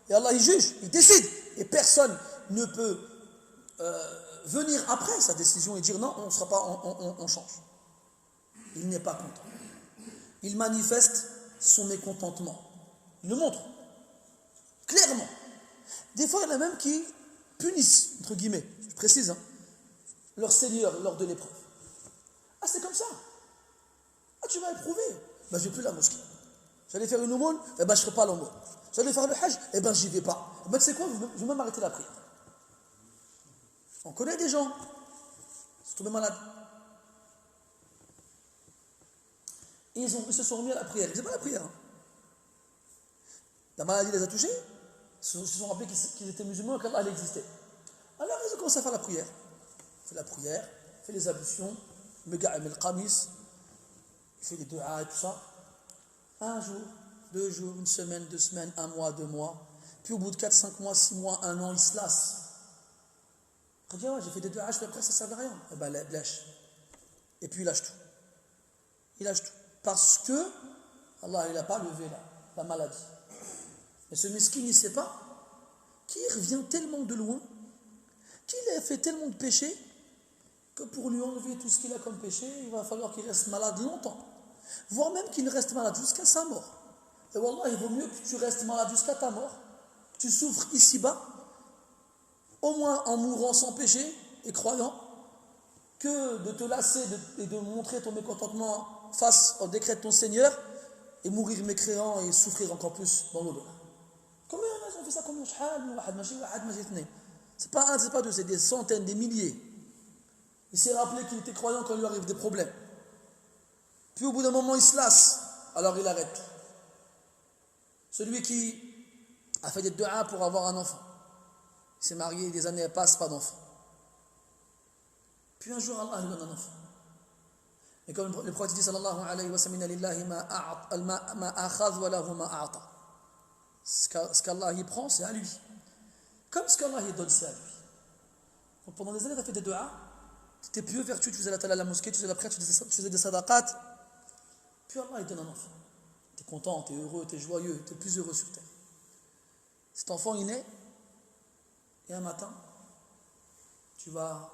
[SPEAKER 1] Et Allah il juge, il décide. Et personne ne peut venir après sa décision et dire non, on ne sera pas, on change. Il n'est pas content. Il manifeste son mécontentement. Il le montre. Clairement. Des fois, il y en a même qui punissent, entre guillemets, je précise, leur Seigneur lors de l'épreuve. Ah, c'est comme ça. Ah, tu m'as éprouvé. Ben, je ne vais plus à la mosquée. J'allais faire une aumône, eh ben, je ne ferai pas l'aumône. J'allais faire le hajj, eh ben, j'y vais pas. Eh ben, tu sais quoi, je vais même arrêter la prière. On connaît des gens, ils sont tombés malades. Et ils se sont remis à la prière. Ils ne faisaient pas la prière. La maladie les a touchés. Ils se sont rappelés qu'ils étaient musulmans et qu'Allah existait. Alors ils ont commencé à faire la prière. Fait la prière, fait les ablutions, le gars met le qamis, il fait des du'a et tout ça. Un jour, 2 jours, 1 semaine, 2 semaines, 1 mois, 2 mois. Puis au bout de 4, 5 mois, 6 mois, 1 an, il se lasse. Il dit, ouais, j'ai fait des du'a, je fais après, ça ne servait à rien. Eh ben, lâche. Et puis il lâche tout. Il lâche tout. Parce que Allah, il n'a pas levé la maladie. Et ce mesquin, il ne sait pas qu'il revient tellement de loin, qu'il a fait tellement de péchés, que pour lui enlever tout ce qu'il a comme péché, il va falloir qu'il reste malade longtemps. Voire même qu'il reste malade jusqu'à sa mort. Et wallah, il vaut mieux que tu restes malade jusqu'à ta mort, que tu souffres ici-bas, au moins en mourant sans péché et croyant, que de te lasser et de montrer ton mécontentement face au décret de ton Seigneur et mourir mécréant et souffrir encore plus dans l'au-delà. Combien on fait ça? Combien? C'est pas un, c'est pas deux, c'est des centaines, des milliers. Il s'est rappelé qu'il était croyant quand il lui arrive des problèmes. Puis au bout d'un moment, il se lasse, alors il arrête. Celui qui a fait des du'a pour avoir un enfant, il s'est marié, des années passent, pas d'enfant. Puis un jour, Allah lui donne un enfant. Et comme le prophète dit, sallallahu alayhi wa sallam, lillahi ma akhadh wa lahu ma a'ta. Ce qu'Allah y prend, c'est à lui. Comme ce qu'Allah y donne, c'est à lui. Donc pendant des années, tu as fait des du'a, tu étais pieux, vertueux, tu faisais la tala à la mosquée, tu faisais la prière, tu faisais des sadaqat. Puis Allah, il donne un enfant. Tu es content, tu es heureux, tu es joyeux, tu es plus heureux sur terre. Cet enfant, il naît, et un matin, tu vas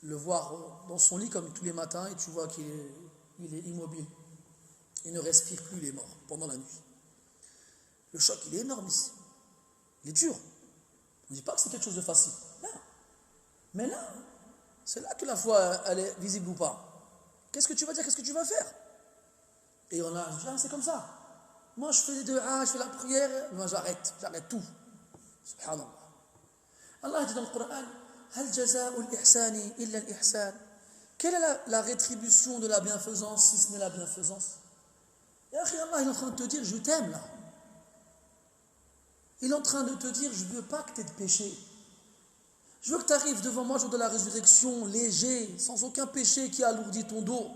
[SPEAKER 1] le voir dans son lit comme tous les matins, et tu vois qu'il est immobile. Il ne respire plus, il est mort pendant la nuit. Le choc, il est énorme ici. Il est dur. On ne dit pas que c'est quelque chose de facile. Non. Mais là, c'est là que la foi, elle est visible ou pas. Qu'est-ce que tu vas dire? Qu'est-ce que tu vas faire? Et on a dit, c'est comme ça. Moi, je fais les du'a, je fais la prière. Moi, j'arrête tout. Subhanallah. Allah dit dans le Coran, Hal jaza'u al-ihsani illa al-ihsan. Quelle est la rétribution de la bienfaisance si ce n'est la bienfaisance? Et Allah est en train de te dire, je t'aime là. Il est en train de te dire, je ne veux pas que tu aies de péché. Je veux que tu arrives devant moi, jour de la résurrection, léger, sans aucun péché qui alourdit ton dos.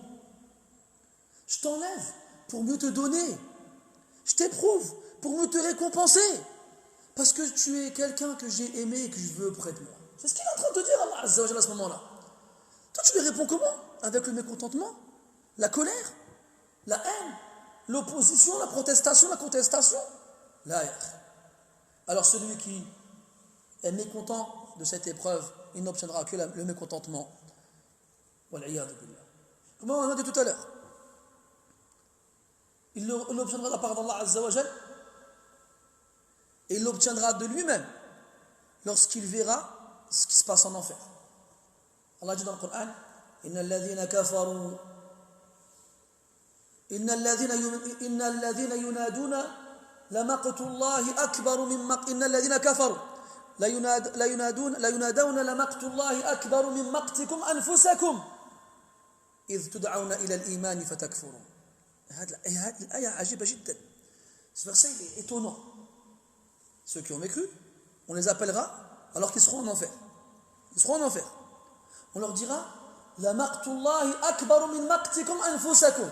[SPEAKER 1] Je t'enlève pour mieux te donner. Je t'éprouve pour mieux te récompenser. Parce que tu es quelqu'un que j'ai aimé et que je veux près de moi. C'est ce qu'il est en train de te dire, Allah Azza wa Jalla, à ce moment-là. Toi, tu lui réponds comment? Avec le mécontentement, la colère, la haine, l'opposition, la protestation, la contestation. Là, alors celui qui est mécontent de cette épreuve, il n'obtiendra que le mécontentement. Comme on a dit tout à l'heure, il l'obtiendra de la part d'Allah Azza wa Jal, et il l'obtiendra de lui-même lorsqu'il verra ce qui se passe en enfer. Allah dit dans le Coran, Inna alladhina kafaru Inna alladhina yunaduna lamaqtullahi akbaru min Inna alladhina kafaru la yunaduna lamaqtullahi akbaru min maqtikum anfusakum idh tud'auna ila al-iman fatakfurun. هذه الآية عجيبة جدا. Ce verset est étonnant. Ceux qui ont mécru, on les appellera alors qu'ils seront en enfer. Ils seront en enfer. On leur dira La maqtullahi akbaru min maqtikum anfusakum.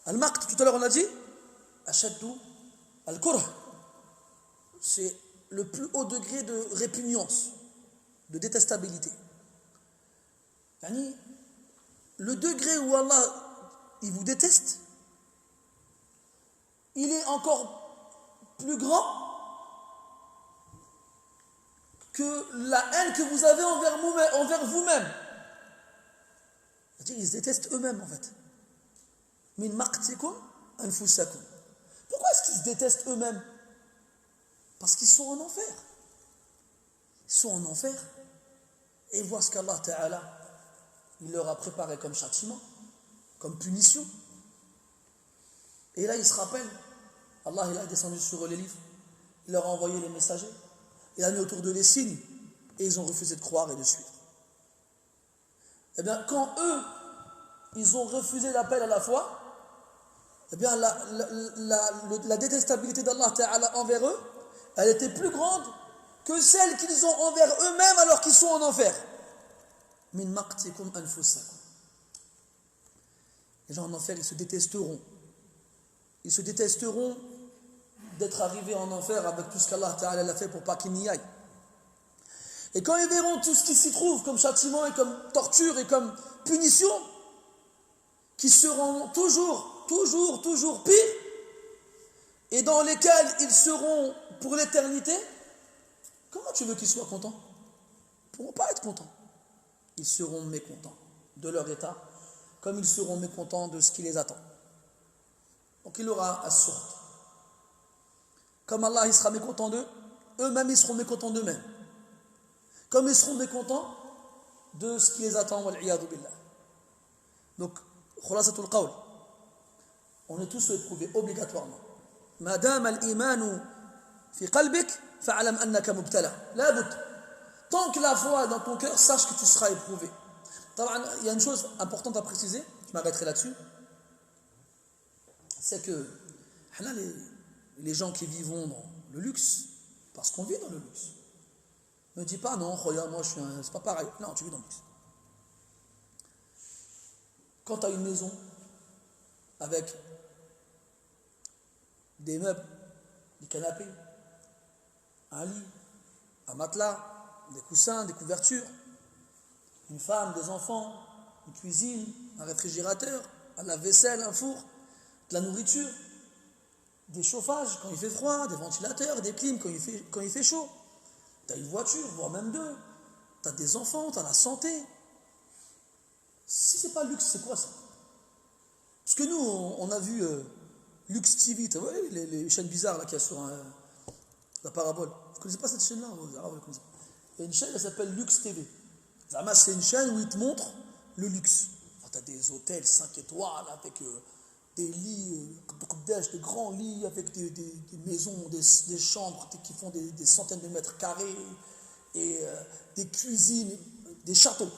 [SPEAKER 1] Al-maqt, tout à l'heure on a dit Ashaddu al-kurh. C'est le plus haut degré de répugnance, de détestabilité. Yani, le degré où Allah il vous déteste, il est encore plus grand que la haine que vous avez envers vous-même. C'est-à-dire, ils se détestent eux-mêmes en fait. Min maqtikum anfusakum. Pourquoi est-ce qu'ils se détestent eux-mêmes? Parce qu'ils sont en enfer. Ils sont en enfer et ils voient ce qu'Allah Ta'ala il leur a préparé comme châtiment, comme punition. Et là, ils se rappellent, Allah il a descendu sur eux les livres, il leur a envoyé les messagers, il a mis autour d'eux les signes, et ils ont refusé de croire et de suivre. Eh bien, quand eux, ils ont refusé l'appel à la foi, eh bien, la détestabilité d'Allah Ta'ala envers eux, elle était plus grande que celle qu'ils ont envers eux-mêmes alors qu'ils sont en enfer. Min maqtikum anfusakum. Les gens en enfer, ils se détesteront. Ils se détesteront d'être arrivés en enfer avec tout ce qu'Allah Ta'ala a fait pour pas qu'ils n'y aillent. Et quand ils verront tout ce qui s'y trouve comme châtiment et comme torture et comme punition, qui seront toujours pires, et dans lesquels ils seront pour l'éternité, comment tu veux qu'ils soient contents? Ils ne pourront pas être contents. Ils seront mécontents de leur état, comme ils seront mécontents de ce qui les attend. Donc il aura as-surt. Comme Allah il sera mécontent d'eux, eux-mêmes ils seront mécontents d'eux-mêmes. Comme ils seront mécontents de ce qui les attend, wal-iyadu billah. Donc, khulasatul qawl, on est tous éprouvés obligatoirement. Madame al-imanu fi qalbik, fa'alam annaka mubtala. La but. Tant que la foi est dans ton cœur, sache que tu seras éprouvé. Il y a une chose importante à préciser, je m'arrêterai là-dessus, c'est que les gens qui vivent dans le luxe, parce qu'on vit dans le luxe, ne dis pas non, regarde, moi c'est pas pareil. Non, tu vis dans le luxe. Quand tu as une maison avec des meubles, des canapés, un lit, un matelas, des coussins, des couvertures, une femme, des enfants, une cuisine, un réfrigérateur, un lave-vaisselle, un four, de la nourriture, des chauffages quand il fait froid, des ventilateurs, des clims quand il fait chaud. Tu as une voiture, voire même deux. Tu as des enfants, tu as la santé. Si c'est pas luxe, c'est quoi ça? Parce que nous, on a vu Lux TV, tu vois, les chaînes bizarres là qu'il y a sur la parabole. Vous ne connaissez pas cette chaîne-là? Il y a une chaîne qui s'appelle Lux TV. C'est une chaîne où ils te montrent le luxe. Tu as des hôtels 5 étoiles avec des lits, des grands lits, avec des maisons, des chambres qui font des centaines de mètres carrés, et des cuisines, des châteaux.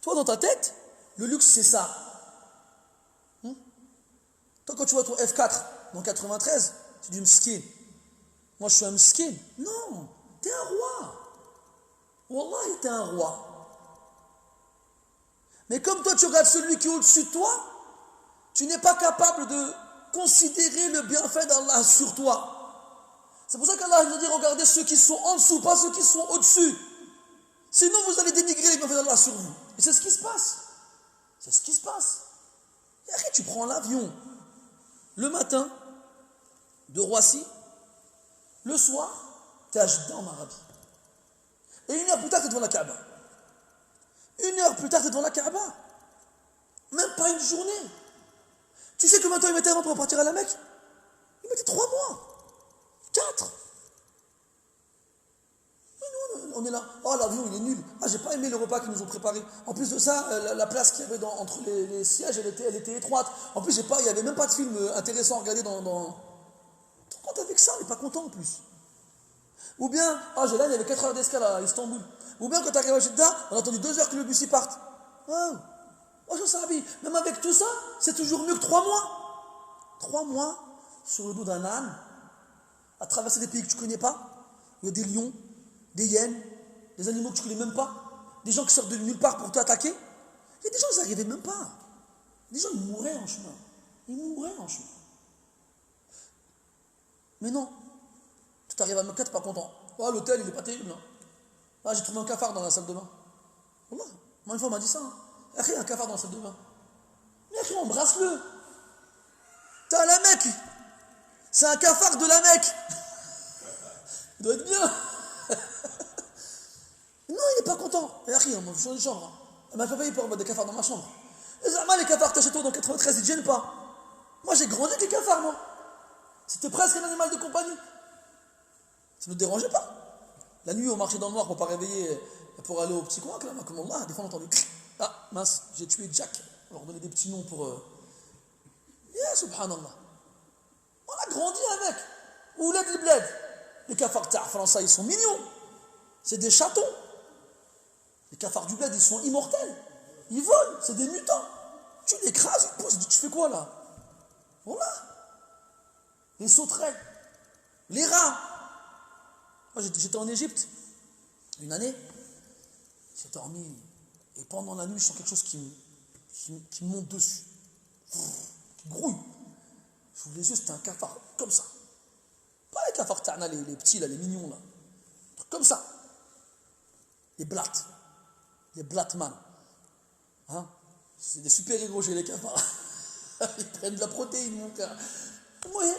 [SPEAKER 1] Toi, dans ta tête, le luxe, c'est ça. Toi, quand tu vois ton F4 dans 93, tu dis mskin. Moi, je suis un mskin. Non, t'es un roi. Wallah, t'es un roi. Mais comme toi, tu regardes celui qui est au-dessus de toi, tu n'es pas capable de considérer le bienfait d'Allah sur toi. C'est pour ça qu'Allah nous dit, regardez ceux qui sont en dessous, pas ceux qui sont au-dessus. Sinon, vous allez dénigrer les bienfaits d'Allah sur vous. Et c'est ce qui se passe. C'est ce qui se passe. Et après, tu prends l'avion le matin de Roissy, le soir, tu es à Jeddah en Arabie. Et 1 heure plus tard, tu es devant la Kaaba. 1 heure plus tard, tu es devant la Kaaba. Même pas une journée. Tu sais combien de temps il mettait avant pour partir à la Mecque? Il mettait 3 mois. 4. Et nous, on est là. Oh, l'avion, il est nul. Ah, j'ai pas aimé le repas qu'ils nous ont préparé. En plus de ça, la place qu'il y avait entre les sièges, elle était étroite. En plus, il n'y avait même pas de film intéressant à regarder dans... Tu te rends compte avec ça, on n'est pas content en plus. Ou bien, il y avait 4 heures d'escale à Istanbul. Ou bien, quand tu arrives à Jeddah, on a attendu 2 heures que le bus y parte. Même avec tout ça, c'est toujours mieux que 3 mois. 3 mois sur le dos d'un âne, à traverser des pays que tu ne connais pas, où il y a des lions, des hyènes, des animaux que tu ne connais même pas, des gens qui sortent de nulle part pour t'attaquer. Il y a des gens qui n'arrivaient même pas. Des gens, ils mouraient en chemin. Mais non. Tu arrives à Mecca, tu n'es pas content. L'hôtel, il n'est pas terrible. J'ai trouvé un cafard dans la salle de bain. Wallah. Moi, une fois, on m'a dit ça. Il y a un cafard dans la salle de bain. Mais embrasse-le. T'es à la Mecque. C'est un cafard de la Mecque. Il doit être bien. Non, il n'est pas content. Il y a rien, moi, je suis dans une chambre. Elle m'a fait payer pour avoir des cafards dans ma chambre. Les cafards, t'as chez toi dans 93, ils ne gênent pas. Moi, j'ai grandi avec les cafards, moi. C'était presque un animal de compagnie. Ça ne nous dérangeait pas. La nuit, on marchait dans le noir pour ne pas réveiller, pour aller au petit coin, là, comme Allah, des fois on entendait. Ah, mince, j'ai tué Jack. On leur donnait des petits noms pour. Subhanallah. On a grandi avec. Ouled le bled. Les cafards français, ils sont mignons. C'est des chatons. Les cafards du bled, ils sont immortels. Ils volent, c'est des mutants. Tu l'écrases, ils posent, tu fais quoi là? Voilà. Les sauterelles, les rats. Moi, j'étais en Égypte, une année. J'ai dormi. Et pendant la nuit, je sens quelque chose qui me monte dessus. qui grouille. J'ouvre les yeux, c'était un cafard, comme ça. Pas les cafards ta'na, les petits, là, les mignons, là. Comme ça. Les blattes. Les blattman. Hein? C'est des super-héros chez les cafards. Ils prennent de la protéine, mon frère. Ouais.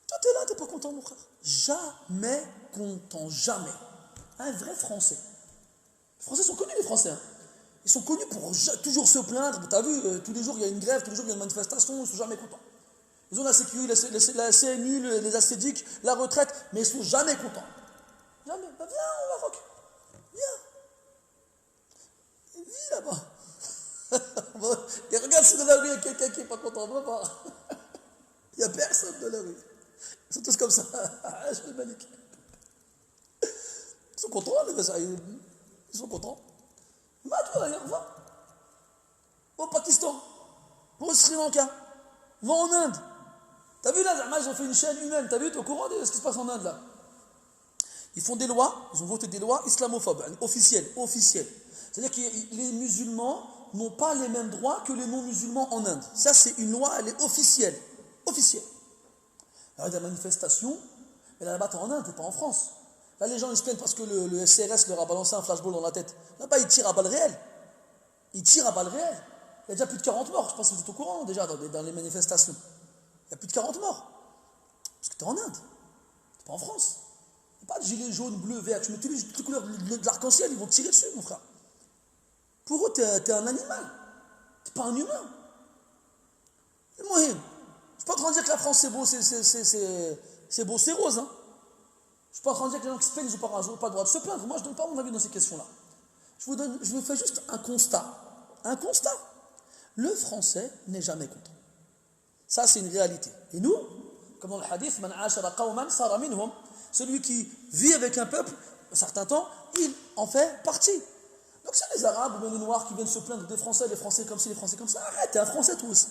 [SPEAKER 1] Toi, t'es là, t'es pas content, mon frère. Jamais content, jamais. Un vrai Français. Les Français sont connus, les Français. Hein. Ils sont connus pour toujours se plaindre. T'as vu, tous les jours, il y a une grève, tous les jours, il y a une manifestation, ils sont jamais contents. Ils ont la Sécu, la CMU, les assédiques, la retraite, mais ils sont jamais contents. Jamais. Bah, viens au Maroc. Viens. Vis là-bas. Et regarde si dans la rue, il y a quelqu'un qui n'est pas content. Va voir. Il n'y a personne dans la rue. Ils sont tous comme ça. Je le Malik. Ils sont contents, ils sont contents. Va toi d'ailleurs, va. Va au Pakistan. Va au Sri Lanka. Va en Inde. T'as vu là, ils ont fait une chaîne humaine. T'as vu, t'es au courant de ce qui se passe en Inde là? Ils font des lois, ils ont voté des lois islamophobes, officielles. C'est-à-dire que les musulmans n'ont pas les mêmes droits que les non-musulmans en Inde. Ça, c'est une loi, elle est officielle. Officielle. Alors, il y a des manifestations, mais là-bas, t'es en Inde, t'es pas en France. Là, les gens, ils se plaignent parce que le SRS leur a balancé un flashball dans la tête. Là-bas, ils tirent à balles réelles. Il y a déjà plus de 40 morts. Je pense que vous êtes au courant déjà dans les manifestations. Il y a plus de 40 morts. Parce que tu es en Inde. Tu n'es pas en France. Il n'y a pas de gilet jaune, bleu, vert. Tu mets toutes les couleurs de l'arc-en-ciel, ils vont tirer dessus, mon frère. Pour eux, tu es un animal. Tu n'es pas un humain. C'est moi. Je ne suis pas en train de dire que la France, c'est beau, c'est beau, c'est rose. Hein. Je ne suis pas en train de dire que les gens qui se plaignent, ils n'ont pas le droit de se plaindre. Moi, je ne donne pas mon avis dans ces questions-là. Je vous fais juste un constat. Un constat. Le Français n'est jamais content. Ça, c'est une réalité. Et nous, comme dans le hadith, Man ashara qawman sara minhum, celui qui vit avec un peuple, un certain temps, il en fait partie. Donc, c'est les Arabes ou les Noirs qui viennent se plaindre des Français, les Français comme ci, les Français comme ça. Arrête, t'es un Français, toi aussi.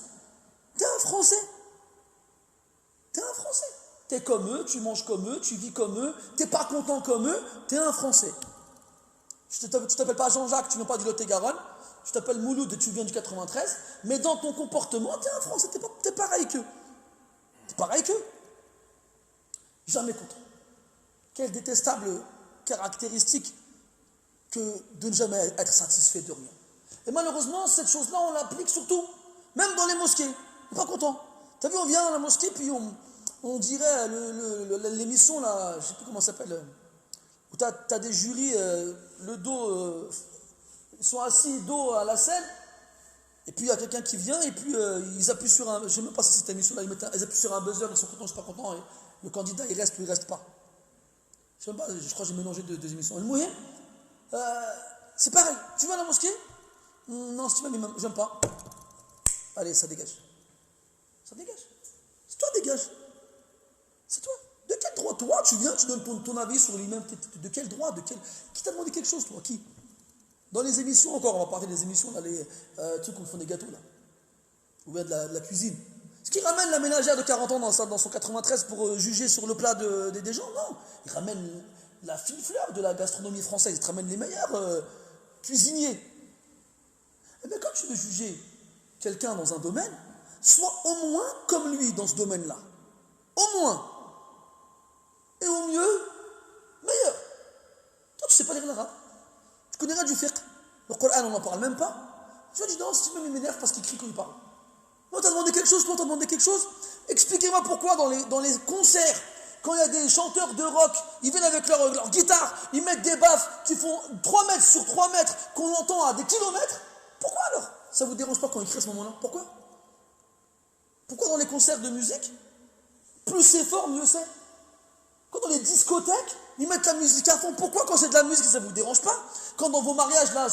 [SPEAKER 1] T'es un Français. T'es un Français. T'es comme eux, tu manges comme eux, tu vis comme eux, t'es pas content comme eux, t'es un Français. Tu t'appelles pas Jean-Jacques, tu viens pas du Lot-et-Garonne. Tu t'appelles Mouloud et tu viens du 93, mais dans ton comportement, t'es un Français, t'es pareil qu'eux. T'es pareil qu'eux. Jamais content. Quelle détestable caractéristique que de ne jamais être satisfait de rien. Et malheureusement, cette chose-là, on l'applique surtout, même dans les mosquées. On n'est pas content. T'as vu, on vient à la mosquée, puis on dirait l'émission, là, je ne sais plus comment ça s'appelle, où t'as des jurys, le dos... ils sont assis dos à la scène, et puis il y a quelqu'un qui vient, et puis ils appuient sur un... Je ne sais même pas si cette émission-là, ils appuient sur un buzzer, ils sont contents, je ne suis pas content, et le candidat, il reste ou il ne reste pas. Je ne sais même pas, je crois que j'ai mélangé deux émissions. Et le moyen, c'est pareil. Tu vas à la mosquée? Non, si tu vas, mais j'aime pas. Allez, ça dégage. Ça dégage. C'est toi, dégage. C'est toi. De quel droit? Toi, tu viens, tu donnes ton avis sur l'imam. De quel droit? Qui t'a demandé quelque chose, toi? Qui? Dans les émissions, encore, on va parler des émissions, là, les trucs où ils font des gâteaux, là. Ou bien de la cuisine. Est-ce qu'il ramène la ménagère de 40 ans dans son 93 pour juger sur le plat des gens? Non. Il ramène la fine fleur de la gastronomie française. Il te ramène les meilleurs cuisiniers. Eh bien, quand tu veux juger quelqu'un dans un domaine, sois au moins comme lui dans ce domaine-là. Au moins. Et au mieux, meilleur. Toi, tu ne sais pas lire l'arabe. Tu connais rien du fiqh. Le Coran, on n'en parle même pas. Tu vas dire, non, si tu m'énerve parce qu'il crie quand il parle. Moi, t'as demandé quelque chose, toi, t'as demandé quelque chose. Expliquez-moi pourquoi dans les concerts, quand il y a des chanteurs de rock, ils viennent avec leur guitare, ils mettent des baffes qui font 3 mètres sur 3 mètres, qu'on entend à des kilomètres. Pourquoi alors? Ça vous dérange pas quand ils crient à ce moment-là? Pourquoi? Pourquoi dans les concerts de musique, plus c'est fort, mieux c'est? Quand dans les discothèques, ils mettent la musique à fond. Pourquoi quand c'est de la musique, ça ne vous dérange pas? Quand dans vos mariages, là,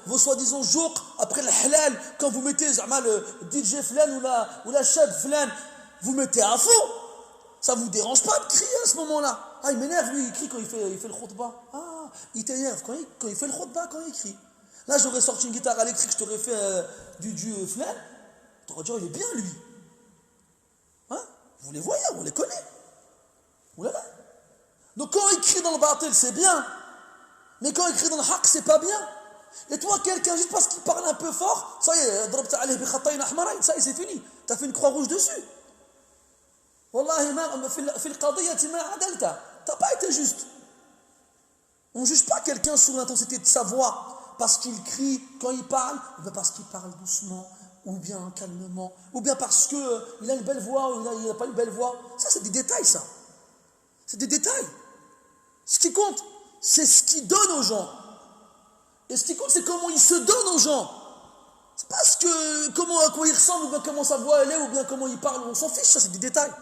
[SPEAKER 1] vos soi-disant jours, après le halal, quand vous mettez le DJ flan ou la chef flan, vous mettez à fond. Ça ne vous dérange pas de crier à ce moment-là? Ah, il m'énerve, lui, il crie quand il fait le khutbah. Ah, il t'énerve quand il fait le khutbah, quand il crie. Là, j'aurais sorti une guitare électrique, je t'aurais fait du flan. Tu aurais dit, oh, il est bien, lui. Hein? Vous les voyez, on les connaît. Oulala. Donc quand il crie dans le batil, c'est bien. Mais quand il crie dans le haq, c'est pas bien. Et toi, quelqu'un, juste parce qu'il parle un peu fort, ça y est, ضربت عليه بخطين أحمرين, ça y est, c'est fini. Tu as fait une croix rouge dessus. Wallahi, في القضية ما عدلت. Tu n'as pas été juste. On ne juge pas quelqu'un sur l'intensité de sa voix, parce qu'il crie quand il parle, ou bien parce qu'il parle doucement, ou bien calmement, ou bien parce qu'il a une belle voix, ou il n'a pas une belle voix. Ça, c'est des détails, ça. C'est des détails. Ce qui compte, c'est ce qu'il donne aux gens. Et ce qui compte, c'est comment il se donne aux gens. C'est pas comment à quoi il ressemble, ou bien comment sa voix elle est, ou bien comment il parle. On s'en fiche, ça, c'est des détails.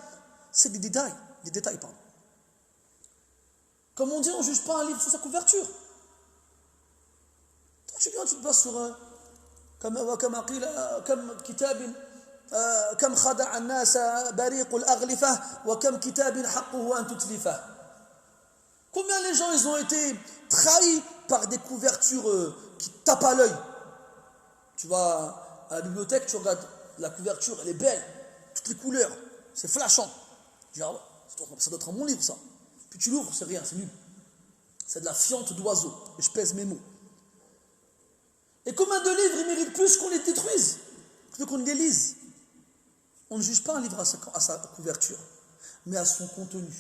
[SPEAKER 1] C'est des détails. Des détails, pardon. Comme on dit, on ne juge pas un livre sur sa couverture. Toi, tu viens, tu te bases sur كم قيل كم كتاب كم خدع الناس بريق الأغلفة وكم كتاب حقه أن تتلفه. Combien les gens ils ont été trahis par des couvertures qui tapent à l'œil. Tu vas à la bibliothèque, tu regardes la couverture, elle est belle, toutes les couleurs, c'est flashant. Tu dis, ah ouais, ça doit être un bon livre ça. Puis tu l'ouvres, c'est rien, c'est nul. C'est de la fiente d'oiseau, et je pèse mes mots. Et combien de livres ils méritent plus qu'on les détruise que qu'on les lise? On ne juge pas un livre à sa couverture, mais à son contenu.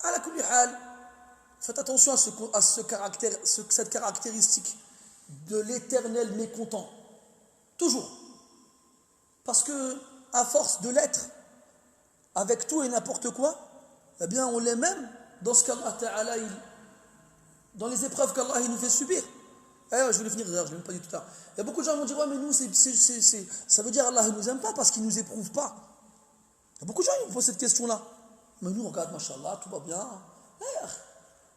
[SPEAKER 1] À la kulli hal, faites attention à cette caractéristique de l'éternel mécontent. Toujours. Parce que, à force de l'être, avec tout et n'importe quoi, eh bien, on l'est même dans ce qu'Allah Ta'ala, dans les épreuves qu'Allah nous fait subir. Je voulais finir, je ne l'ai même pas dit tout à l'heure. Il y a beaucoup de gens qui vont dire, ouais, mais nous, ça veut dire Allah ne nous aime pas parce qu'il ne nous éprouve pas. Il y a beaucoup de gens qui me posent cette question-là. Mais nous, regarde, machallah, tout va bien.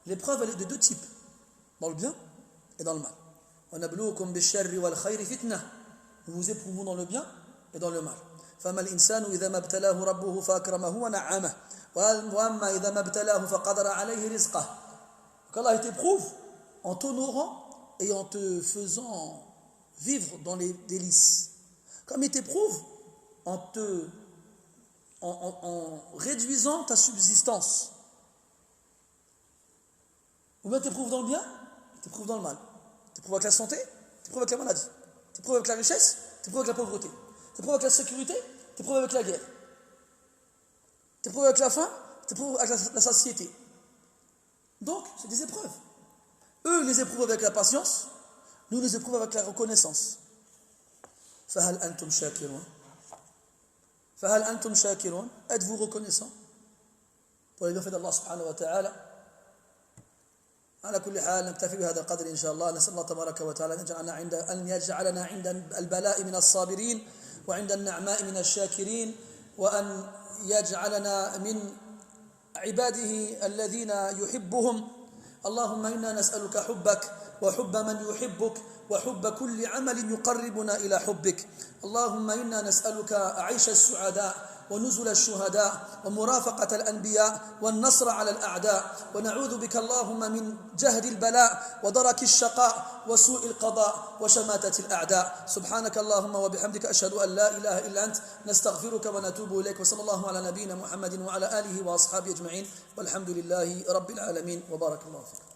[SPEAKER 1] L'épreuve, elle est de deux types. Dans le bien et dans le mal. Nous vous éprouvons dans le bien et dans le mal. فَمَا الْإِنسَانُ إِذَا مَا ابْتَلَاهُ رَبُّهُ فَأَكْرَمَهُ وَنَعَّمَهُ وَأَمَّا إِذَا مَا ابْتَلَاهُ فَقَدَرَ عَلَيْهِ رِزْقَهُ. Donc Allah t'éprouve en t'honorant et en te faisant vivre dans les délices. Comme il t'éprouve en réduisant ta subsistance. Ou bien t'éprouve dans le bien, t'éprouve dans le mal. T'éprouve avec la santé, t'éprouve avec la maladie. T'éprouve avec la richesse, t'éprouve avec la pauvreté. T'éprouve avec la sécurité, t'éprouve avec la guerre. T'éprouve avec la faim, t'éprouve avec la satiété. Donc, c'est des épreuves. Eux, ils les éprouvent avec la patience, nous les éprouvons avec la reconnaissance. فَهَلْ أَنْتُمْ شَاكِرُونَ فَهَلْ أَنْتُمْ شَاكِرُونَ. Êtes-vous reconnaissants pour les bienfaits d'Allah subhanahu wa ta'ala? على كل حال نكتفي بهذا القدر إن شاء الله. نسأل الله تبارك وتعالى أن يجعلنا عند البلاء من الصابرين وعند النعماء من الشاكرين وأن يجعلنا من عباده الذين يحبهم. اللهم إنا نسألك حبك وحب من يحبك وحب كل عمل يقربنا إلى حبك. اللهم إنا نسألك عيش السعداء ونزل الشهداء ومرافقة الأنبياء والنصر على الأعداء ونعوذ بك اللهم من جهد البلاء ودرك الشقاء وسوء القضاء وشماتة الأعداء. سبحانك اللهم وبحمدك أشهد أن لا إله إلا أنت نستغفرك ونتوب إليك. وصلى الله على نبينا محمد وعلى آله وأصحابه أجمعين والحمد لله رب العالمين وبارك الله فيك.